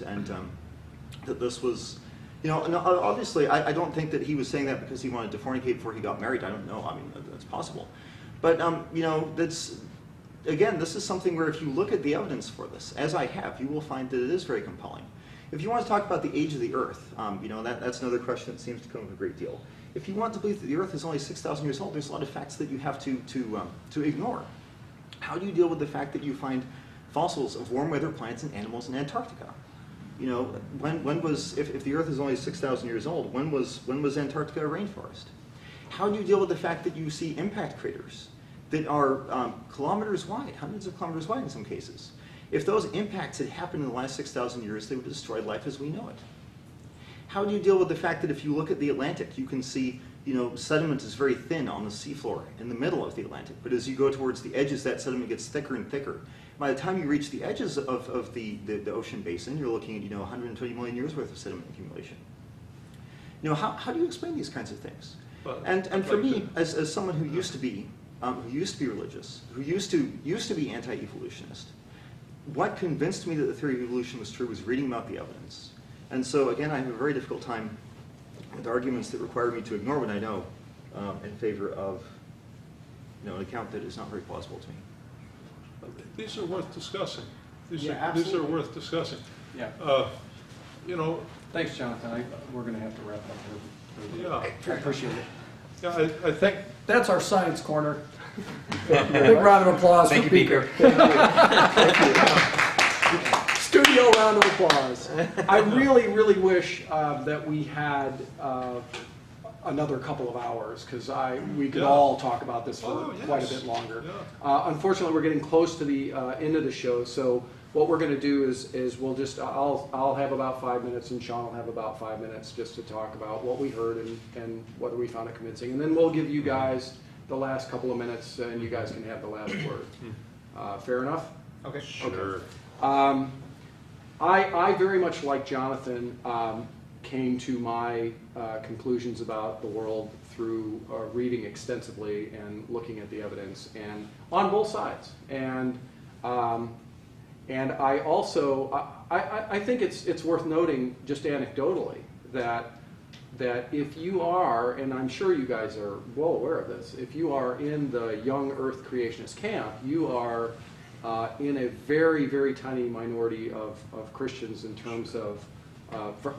Speaker 5: that this was, and obviously, I don't think that he was saying that because he wanted to fornicate before he got married. I don't know. I mean, that's possible. But that's, again, this is something where if you look at the evidence for this, as I have, you will find that it is very compelling. If you want to talk about the age of the Earth, that's another question that seems to come up a great deal. If you want to believe that the Earth is only 6,000 years old, there's a lot of facts that you have to ignore. How do you deal with the fact that you find fossils of warm weather plants and animals in Antarctica? When was, if the Earth is only 6,000 years old, when was Antarctica a rainforest? How do you deal with the fact that you see impact craters that are kilometers wide, hundreds of kilometers wide in some cases? If those impacts had happened in the last 6,000 years, they would have destroyed life as we know it. How do you deal with the fact that if you look at the Atlantic, you can see, sediment is very thin on the seafloor in the middle of the Atlantic, but as you go towards the edges, that sediment gets thicker and thicker. By the time you reach the edges of the ocean basin, you're looking at 120 million years worth of sediment accumulation. How do you explain these kinds of things?
Speaker 4: Well,
Speaker 5: and for me, as someone who used to be religious, who used to be anti-evolutionist, what convinced me that the theory of evolution was true was reading about the evidence. And so again, I have a very difficult time with arguments that require me to ignore what I know in favor of an account that is not very plausible to me.
Speaker 4: These are worth discussing. These
Speaker 1: Yeah,
Speaker 4: are
Speaker 1: absolutely.
Speaker 4: worth discussing.
Speaker 1: Yeah. Thanks, Jonathan. We're going to have to wrap up here.
Speaker 4: Yeah.
Speaker 1: I appreciate it.
Speaker 4: Yeah, I think
Speaker 1: That's our science corner. Big round of applause
Speaker 3: Thank
Speaker 1: for
Speaker 3: you, Beaker.
Speaker 1: Studio round of applause. I really, really wish that we had another couple of hours, because we could
Speaker 4: Yeah.
Speaker 1: all talk about this for
Speaker 4: Oh,
Speaker 1: quite a
Speaker 4: yes.
Speaker 1: bit longer.
Speaker 4: Yeah.
Speaker 1: Unfortunately, we're getting close to the end of the show, so what we're going to do is we'll just I'll have about 5 minutes, and Sean will have about 5 minutes just to talk about what we heard and whether we found it convincing, and then we'll give you guys the last couple of minutes, and you guys can have the last word. Fair enough?
Speaker 3: Okay.
Speaker 4: sure.
Speaker 1: I very much like Jonathan came to my conclusions about the world through reading extensively and looking at the evidence, and on both sides. And I also I think it's worth noting just anecdotally that if you are, and I'm sure you guys are well aware of this, if you are in the Young-Earth Creationist camp, you are in a very, very tiny minority of Christians in terms of,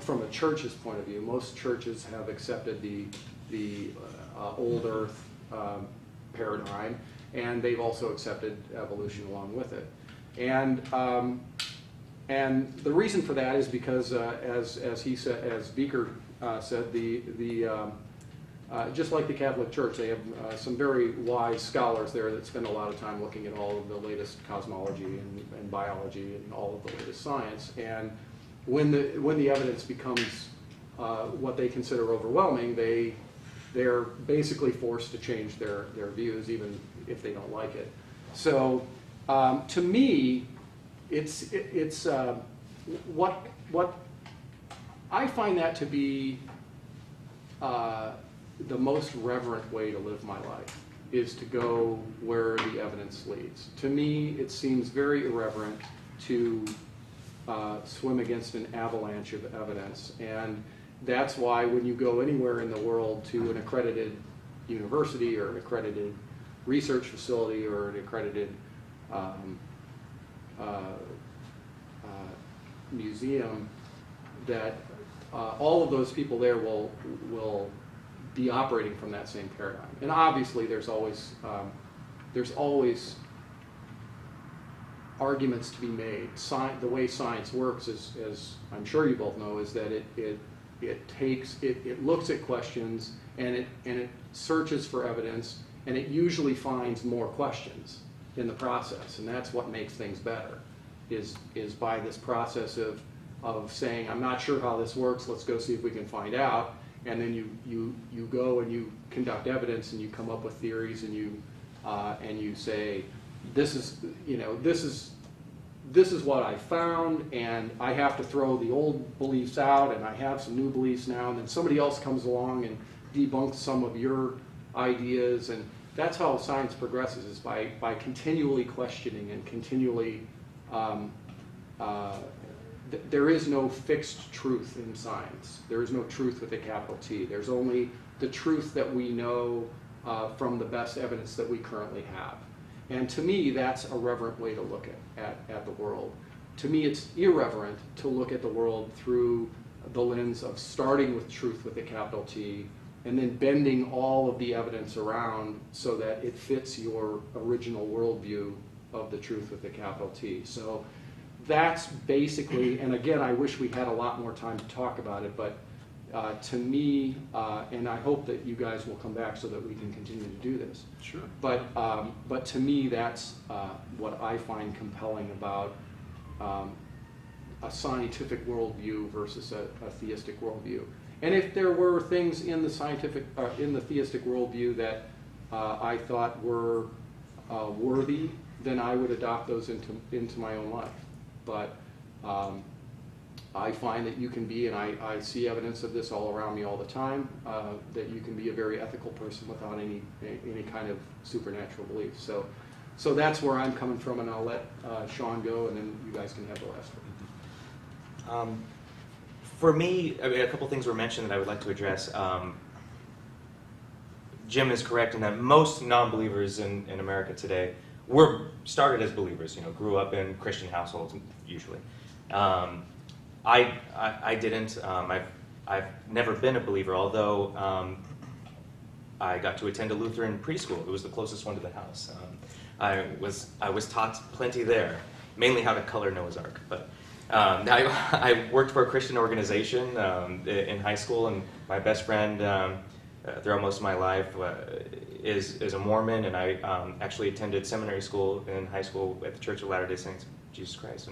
Speaker 1: from a church's point of view. Most churches have accepted the old Earth paradigm, and they've also accepted evolution along with it. And the reason for that is because, as he said, as Beaker said, just like the Catholic Church, they have some very wise scholars there that spend a lot of time looking at all of the latest cosmology and biology and all of the latest science. And when the evidence becomes what they consider overwhelming, they're basically forced to change their views, even if they don't like it. So to me, it's what I find that to be the most reverent way to live my life is to go where the evidence leads. To me, it seems very irreverent to swim against an avalanche of evidence, and that's why when you go anywhere in the world to an accredited university or an accredited research facility or an accredited museum, that all of those people there will be operating from that same paradigm. And obviously, there's always arguments to be made. The way science works, as I'm sure you both know, is that it looks at questions and it searches for evidence, and it usually finds more questions. in the process, and that's what makes things better, is by this process of saying, I'm not sure how this works, let's go see if we can find out, and then you go and you conduct evidence and you come up with theories and you say, this is what I found, and I have to throw the old beliefs out, and I have some new beliefs now, and then somebody else comes along and debunks some of your ideas, and that's how science progresses, is by continually questioning and continually, there is no fixed truth in science. There is no truth with a capital T. There's only the truth that we know from the best evidence that we currently have. And to me, that's a reverent way to look at the world. To me, it's irreverent to look at the world through the lens of starting with truth with a capital T, and then bending all of the evidence around so that it fits your original worldview of the truth with a capital T. So that's basically, and again, I wish we had a lot more time to talk about it, but to me, and I hope that you guys will come back so that we can continue to do this.
Speaker 4: Sure.
Speaker 1: But to me, that's what I find compelling about a scientific worldview versus a theistic worldview. And if there were things in the theistic worldview that I thought were worthy, then I would adopt those into my own life. But I find that you can be, and I see evidence of this all around me all the time, that you can be a very ethical person without any kind of supernatural belief. So that's where I'm coming from, and I'll let Sean go, and then you guys can have the rest of it.
Speaker 2: For me, I mean, a couple things were mentioned that I would like to address. Jim is correct in that most non-believers in America today were started as believers, grew up in Christian households, usually. I didn't. I've never been a believer, although I got to attend a Lutheran preschool. It was the closest one to the house. I was taught plenty there, mainly how to color Noah's Ark. But I worked for a Christian organization in high school, and my best friend throughout most of my life is a Mormon, and I actually attended seminary school in high school at the Church of Latter-day Saints of Jesus Christ,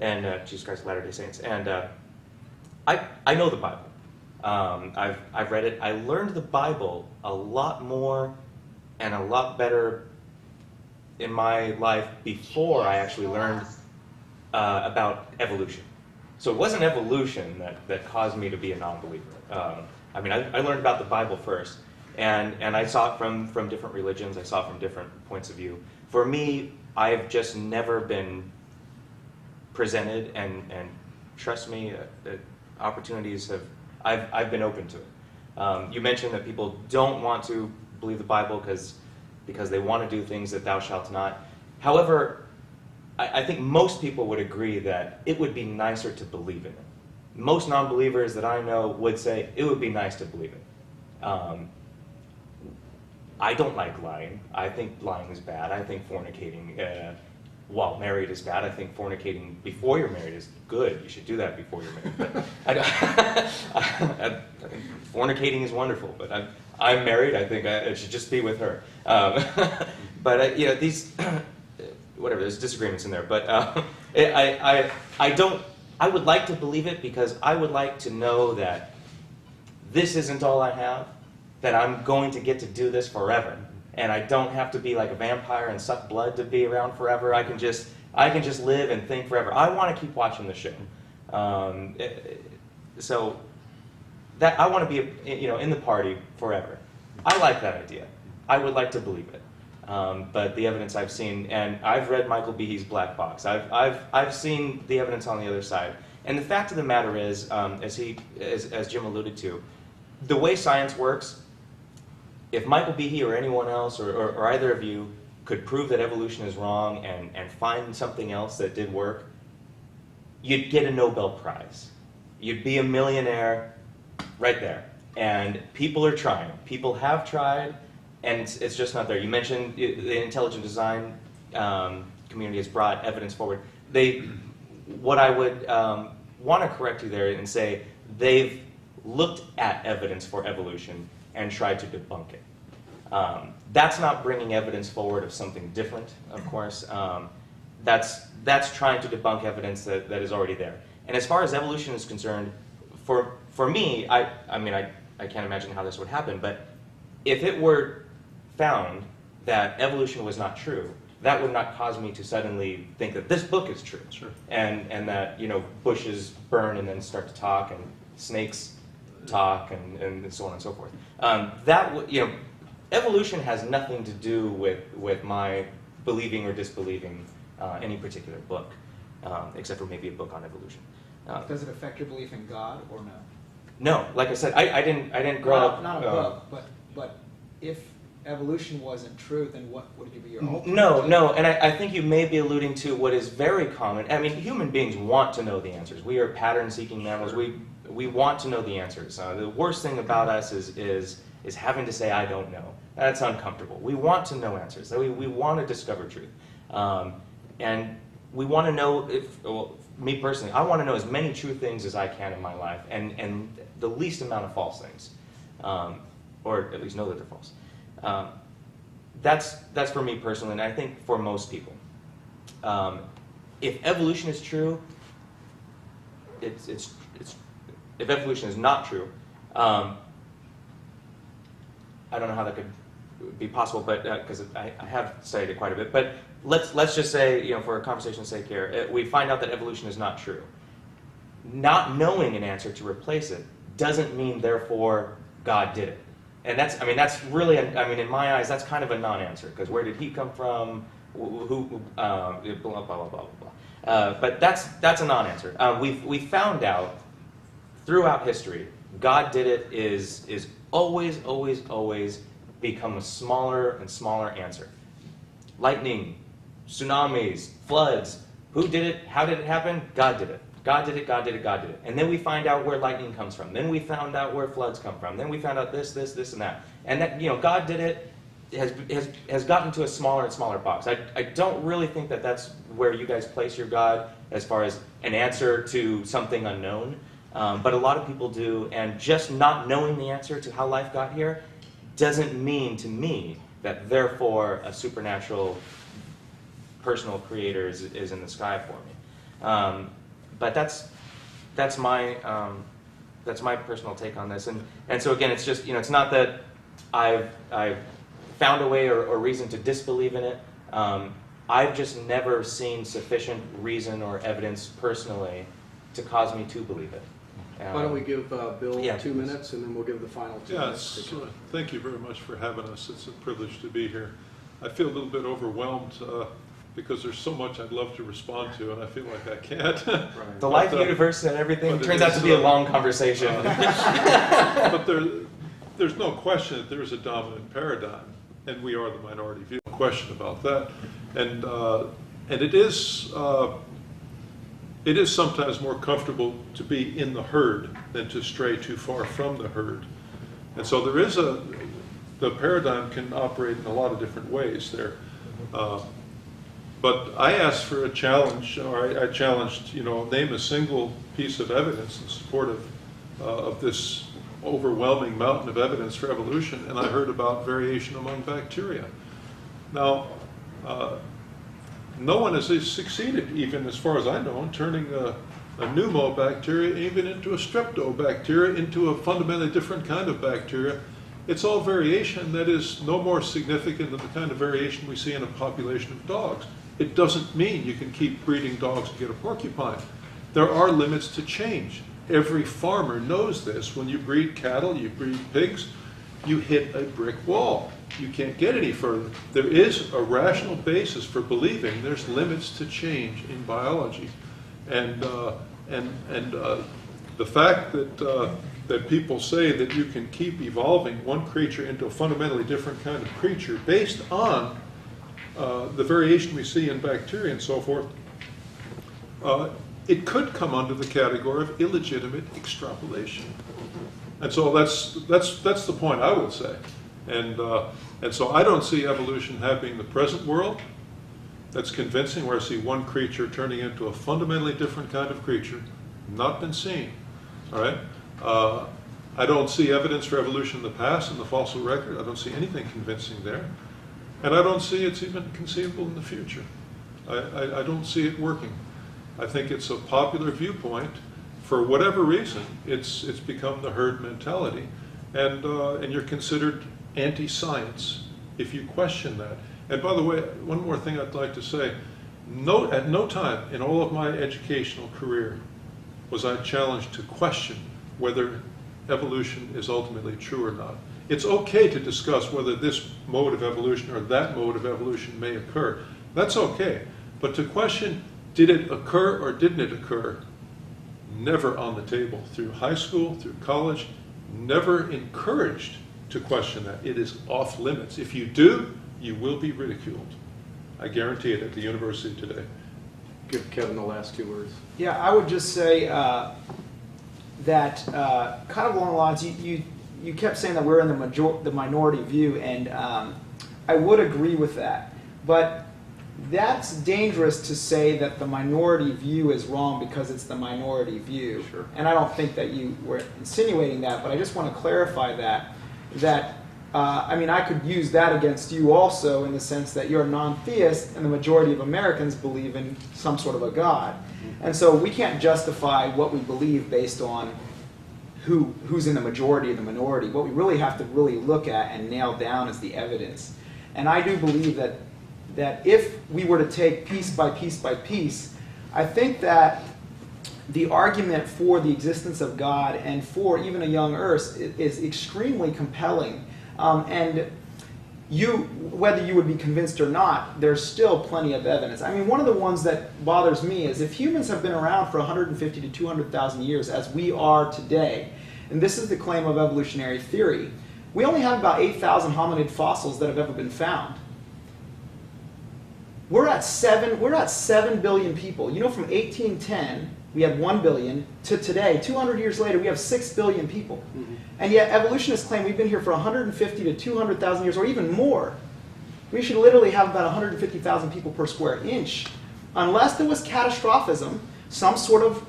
Speaker 2: and Jesus Christ of Latter-day Saints. And I know the Bible. I've read it. I learned the Bible a lot more and a lot better in my life before I actually learned about evolution. So it wasn't evolution that caused me to be a non-believer. I learned about the Bible first, and I saw it from different religions. I saw it from different points of view. For me, I've just never been presented, and trust me, opportunities I've been open to it. You mentioned that people don't want to believe the Bible because they want to do things that thou shalt not. However, I think most people would agree that it would be nicer to believe in it. Most non-believers that I know would say it would be nice to believe it. I don't like lying. I think lying is bad. I think fornicating while married is bad. I think fornicating before you're married is good. You should do that before you're married. But I think fornicating is wonderful, but I'm married. I think I should just be with her. But these whatever, there's disagreements in there. But I would like to believe it because I would like to know that this isn't all I have, that I'm going to get to do this forever. And I don't have to be like a vampire and suck blood to be around forever. I can just live and think forever. I want to keep watching the show. So that I want to be in the party forever. I like that idea. I would like to believe it. But the evidence I've seen, and I've read Michael Behe's Black Box. I've seen the evidence on the other side. And the fact of the matter is, as Jim alluded to, the way science works, if Michael Behe or anyone else or either of you could prove that evolution is wrong and find something else that did work, you'd get a Nobel Prize. You'd be a millionaire right there. And people are trying. People have tried, and it's just not there. You mentioned the intelligent design community has brought evidence forward. What I would want to correct you there and say, they've looked at evidence for evolution and tried to debunk it. That's not bringing evidence forward of something different, of course. That's trying to debunk evidence that is already there. And as far as evolution is concerned, for me, I mean, I can't imagine how this would happen, but if it were found that evolution was not true, that would not cause me to suddenly think that this book is true.
Speaker 4: Sure.
Speaker 2: And that, you know, bushes burn and then start to talk, and snakes talk, and so on and so forth. You know, evolution has nothing to do with my believing or disbelieving any particular book, except for maybe a book on evolution.
Speaker 3: Does it affect your belief in God or no?
Speaker 2: No, like I said, I didn't grow up.
Speaker 3: Not a book, but if evolution wasn't true, then what would be your ultimate?
Speaker 2: No, and I think you may be alluding to what is very common. I mean, human beings want to know the answers. We are pattern-seeking mammals. We want to know the answers. The worst thing about us is having to say, I don't know. That's uncomfortable. We want to know answers. We want to discover truth. And we want to know, me personally, I want to know as many true things as I can in my life, and the least amount of false things, or at least know that they're false. That's for me personally, and I think for most people. If evolution is true, if evolution is not true, I don't know how that could be possible, but because I have studied it quite a bit. But let's just say, you know, for conversation's sake here, we find out that evolution is not true. Not knowing an answer to replace it doesn't mean, therefore, God did it. And that's really, in my eyes, that's kind of a non-answer, because where did he come from? Who? Blah blah blah blah blah. But that's a non-answer. We found out throughout history, God did it is always become a smaller and smaller answer. Lightning, tsunamis, floods. Who did it? How did it happen? God did it. God did it, God did it, God did it. And then we find out where lightning comes from. Then we found out where floods come from. Then we found out this, and that. And that, you know, God did it has gotten to a smaller and smaller box. I don't really think that that's where you guys place your God as far as an answer to something unknown. But a lot of people do, and just not knowing the answer to how life got here doesn't mean to me that therefore a supernatural personal creator is in the sky for me. But that's my personal take on this, and so again, it's just, you know, it's not that I've found a way or reason to disbelieve in it. I've just never seen sufficient reason or evidence personally to cause me to believe it.
Speaker 1: Why don't we give Bill
Speaker 2: Yeah,
Speaker 1: 2
Speaker 2: please.
Speaker 1: minutes, and then we'll give the final 2 minutes.
Speaker 4: Yes, thank you very much for having us. It's a privilege to be here. I feel a little bit overwhelmed because there's so much I'd love to respond to, and I feel like I can't.
Speaker 1: Right.
Speaker 2: The life universe and everything
Speaker 4: but it
Speaker 2: turns out
Speaker 4: is,
Speaker 2: to be a long conversation.
Speaker 4: But there's no question that there's a dominant paradigm, and we are the minority view. No question about that, and it is sometimes more comfortable to be in the herd than to stray too far from the herd, and so the paradigm can operate in a lot of different ways there. But I asked for a challenge, or I challenged, you know, name a single piece of evidence in support of this overwhelming mountain of evidence for evolution, and I heard about variation among bacteria. Now, no one has succeeded, even as far as I know, in turning a pneumobacteria even into a streptobacteria, into a fundamentally different kind of bacteria. It's all variation that is no more significant than the kind of variation we see in a population of dogs. It doesn't mean you can keep breeding dogs and get a porcupine. There are limits to change. Every farmer knows this. When you breed cattle, you breed pigs, you hit a brick wall. You can't get any further. There is a rational basis for believing there's limits to change in biology. And the fact that people say that you can keep evolving one creature into a fundamentally different kind of creature based on the variation we see in bacteria and so forth, it could come under the category of illegitimate extrapolation. And so that's the point I would say. And so I don't see evolution happening in the present world. That's convincing, where I see one creature turning into a fundamentally different kind of creature, not been seen. All right. I don't see evidence for evolution in the past in the fossil record. I don't see anything convincing there. And I don't see it's even conceivable in the future. I don't see it working. I think it's a popular viewpoint. For whatever reason, it's become the herd mentality. And you're considered anti-science if you question that. And by the way, one more thing I'd like to say. At no time in all of my educational career was I challenged to question whether evolution is ultimately true or not. It's okay to discuss whether this mode of evolution or that mode of evolution may occur. That's okay. But to question, did it occur or didn't it occur, never on the table. Through high school, through college, never encouraged to question that. It is off limits. If you do, you will be ridiculed. I guarantee it at the university today.
Speaker 1: Give Kevin the last 2 words.
Speaker 3: Yeah, I would just say that kind of along the lines, you kept saying that we're in the minority view, and I would agree with that. But that's dangerous to say that the minority view is wrong because it's the minority view.
Speaker 1: Sure.
Speaker 3: And I don't think that you were insinuating that, but I just want to clarify that I mean, I could use that against you also in the sense that you're a non-theist and the majority of Americans believe in some sort of a God. And so we can't justify what we believe based on who's in the majority and the minority. What we really have to really look at and nail down is the evidence. And I do believe that if we were to take piece by piece by piece, I think that the argument for the existence of God and for even a young Earth is extremely compelling. And whether you would be convinced or not, there's still plenty of evidence. I mean, one of the ones that bothers me is if humans have been around for 150 to 200,000 years, as we are today, and this is the claim of evolutionary theory, we only have about 8,000 hominid fossils that have ever been found. We're at 7 billion people. You know, from 1810, we had 1 billion, to today, 200 years later, we have 6 billion people. Mm-hmm. And yet evolutionists claim we've been here for 150 to 200,000 years, or even more. We should literally have about 150,000 people per square inch, unless there was catastrophism, some sort of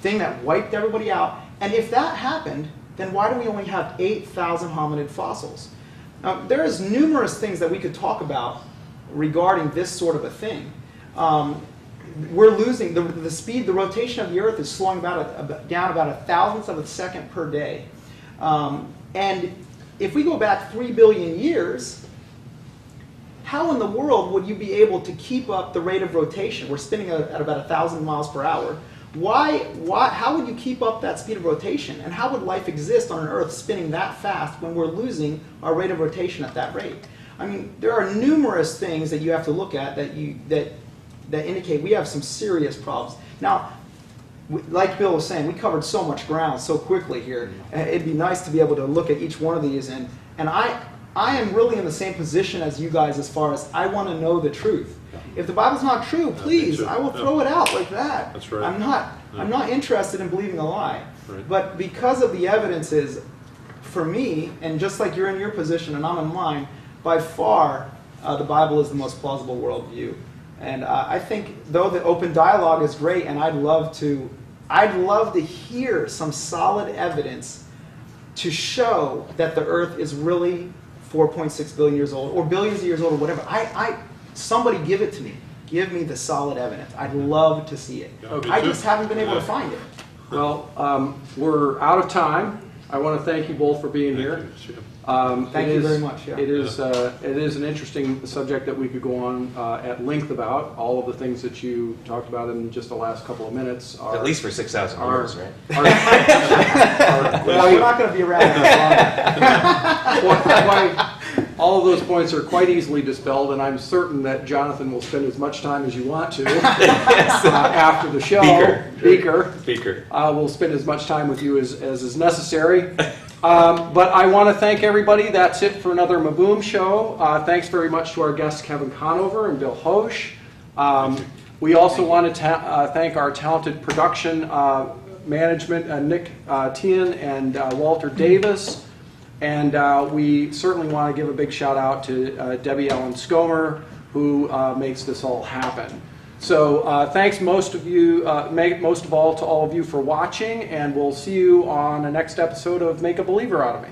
Speaker 3: thing that wiped everybody out. And if that happened, then why do we only have 8,000 hominid fossils? Now, there is numerous things that we could talk about regarding this sort of a thing. We're losing the speed, the rotation of the Earth is slowing down about 1,000th of a second per day. And if we go back 3 billion years, how in the world would you be able to keep up the rate of rotation? We're spinning at about 1,000 miles per hour. How would you keep up that speed of rotation? And how would life exist on an Earth spinning that fast when we're losing our rate of rotation at that rate? I mean, there are numerous things that you have to look at that indicate we have some serious problems. Now, like Bill was saying, we covered so much ground so quickly here. It'd be nice to be able to look at each one of these. And I am really in the same position as you guys as far as I want to know the truth. If the Bible's not true, please, I will throw it out like that.
Speaker 4: That's right.
Speaker 3: I'm not interested in believing a lie.
Speaker 4: Right.
Speaker 3: But because of the evidences, for me, and just like you're in your position and I'm in mine, by far, the Bible is the most plausible worldview. And I think, though, the open dialogue is great, and I'd love to hear some solid evidence to show that the Earth is really 4.6 billion years old, or billions of years old, or whatever. Somebody give it to me. Give me the solid evidence. I'd love to see it.
Speaker 1: Okay.
Speaker 3: I just haven't been able to find it.
Speaker 1: Well, we're out of time. I want to thank you both for being here.
Speaker 3: Thank you very much. Yeah.
Speaker 1: It is an interesting subject that we could go on at length about. All of the things that you talked about in just the last couple of minutes are
Speaker 2: At least for 6,000 years, right?
Speaker 3: Well, we're not going to be around that long.
Speaker 1: All of those points are quite easily dispelled, and I'm certain that Jonathan will spend as much time as you want to after the show.
Speaker 2: Beaker.
Speaker 1: We'll spend as much time with you as is necessary. But I want to thank everybody. That's it for another MABOOM show. Thanks very much to our guests Kevin Conover and Bill Hoesch. We also want to thank our talented production management, Nick Tien and Walter Davis. And we certainly want to give a big shout out to Debbie Ellen Scomer, who makes this all happen. So thanks most of all to all of you for watching, and we'll see you on the next episode of Make a Believer Out of Me.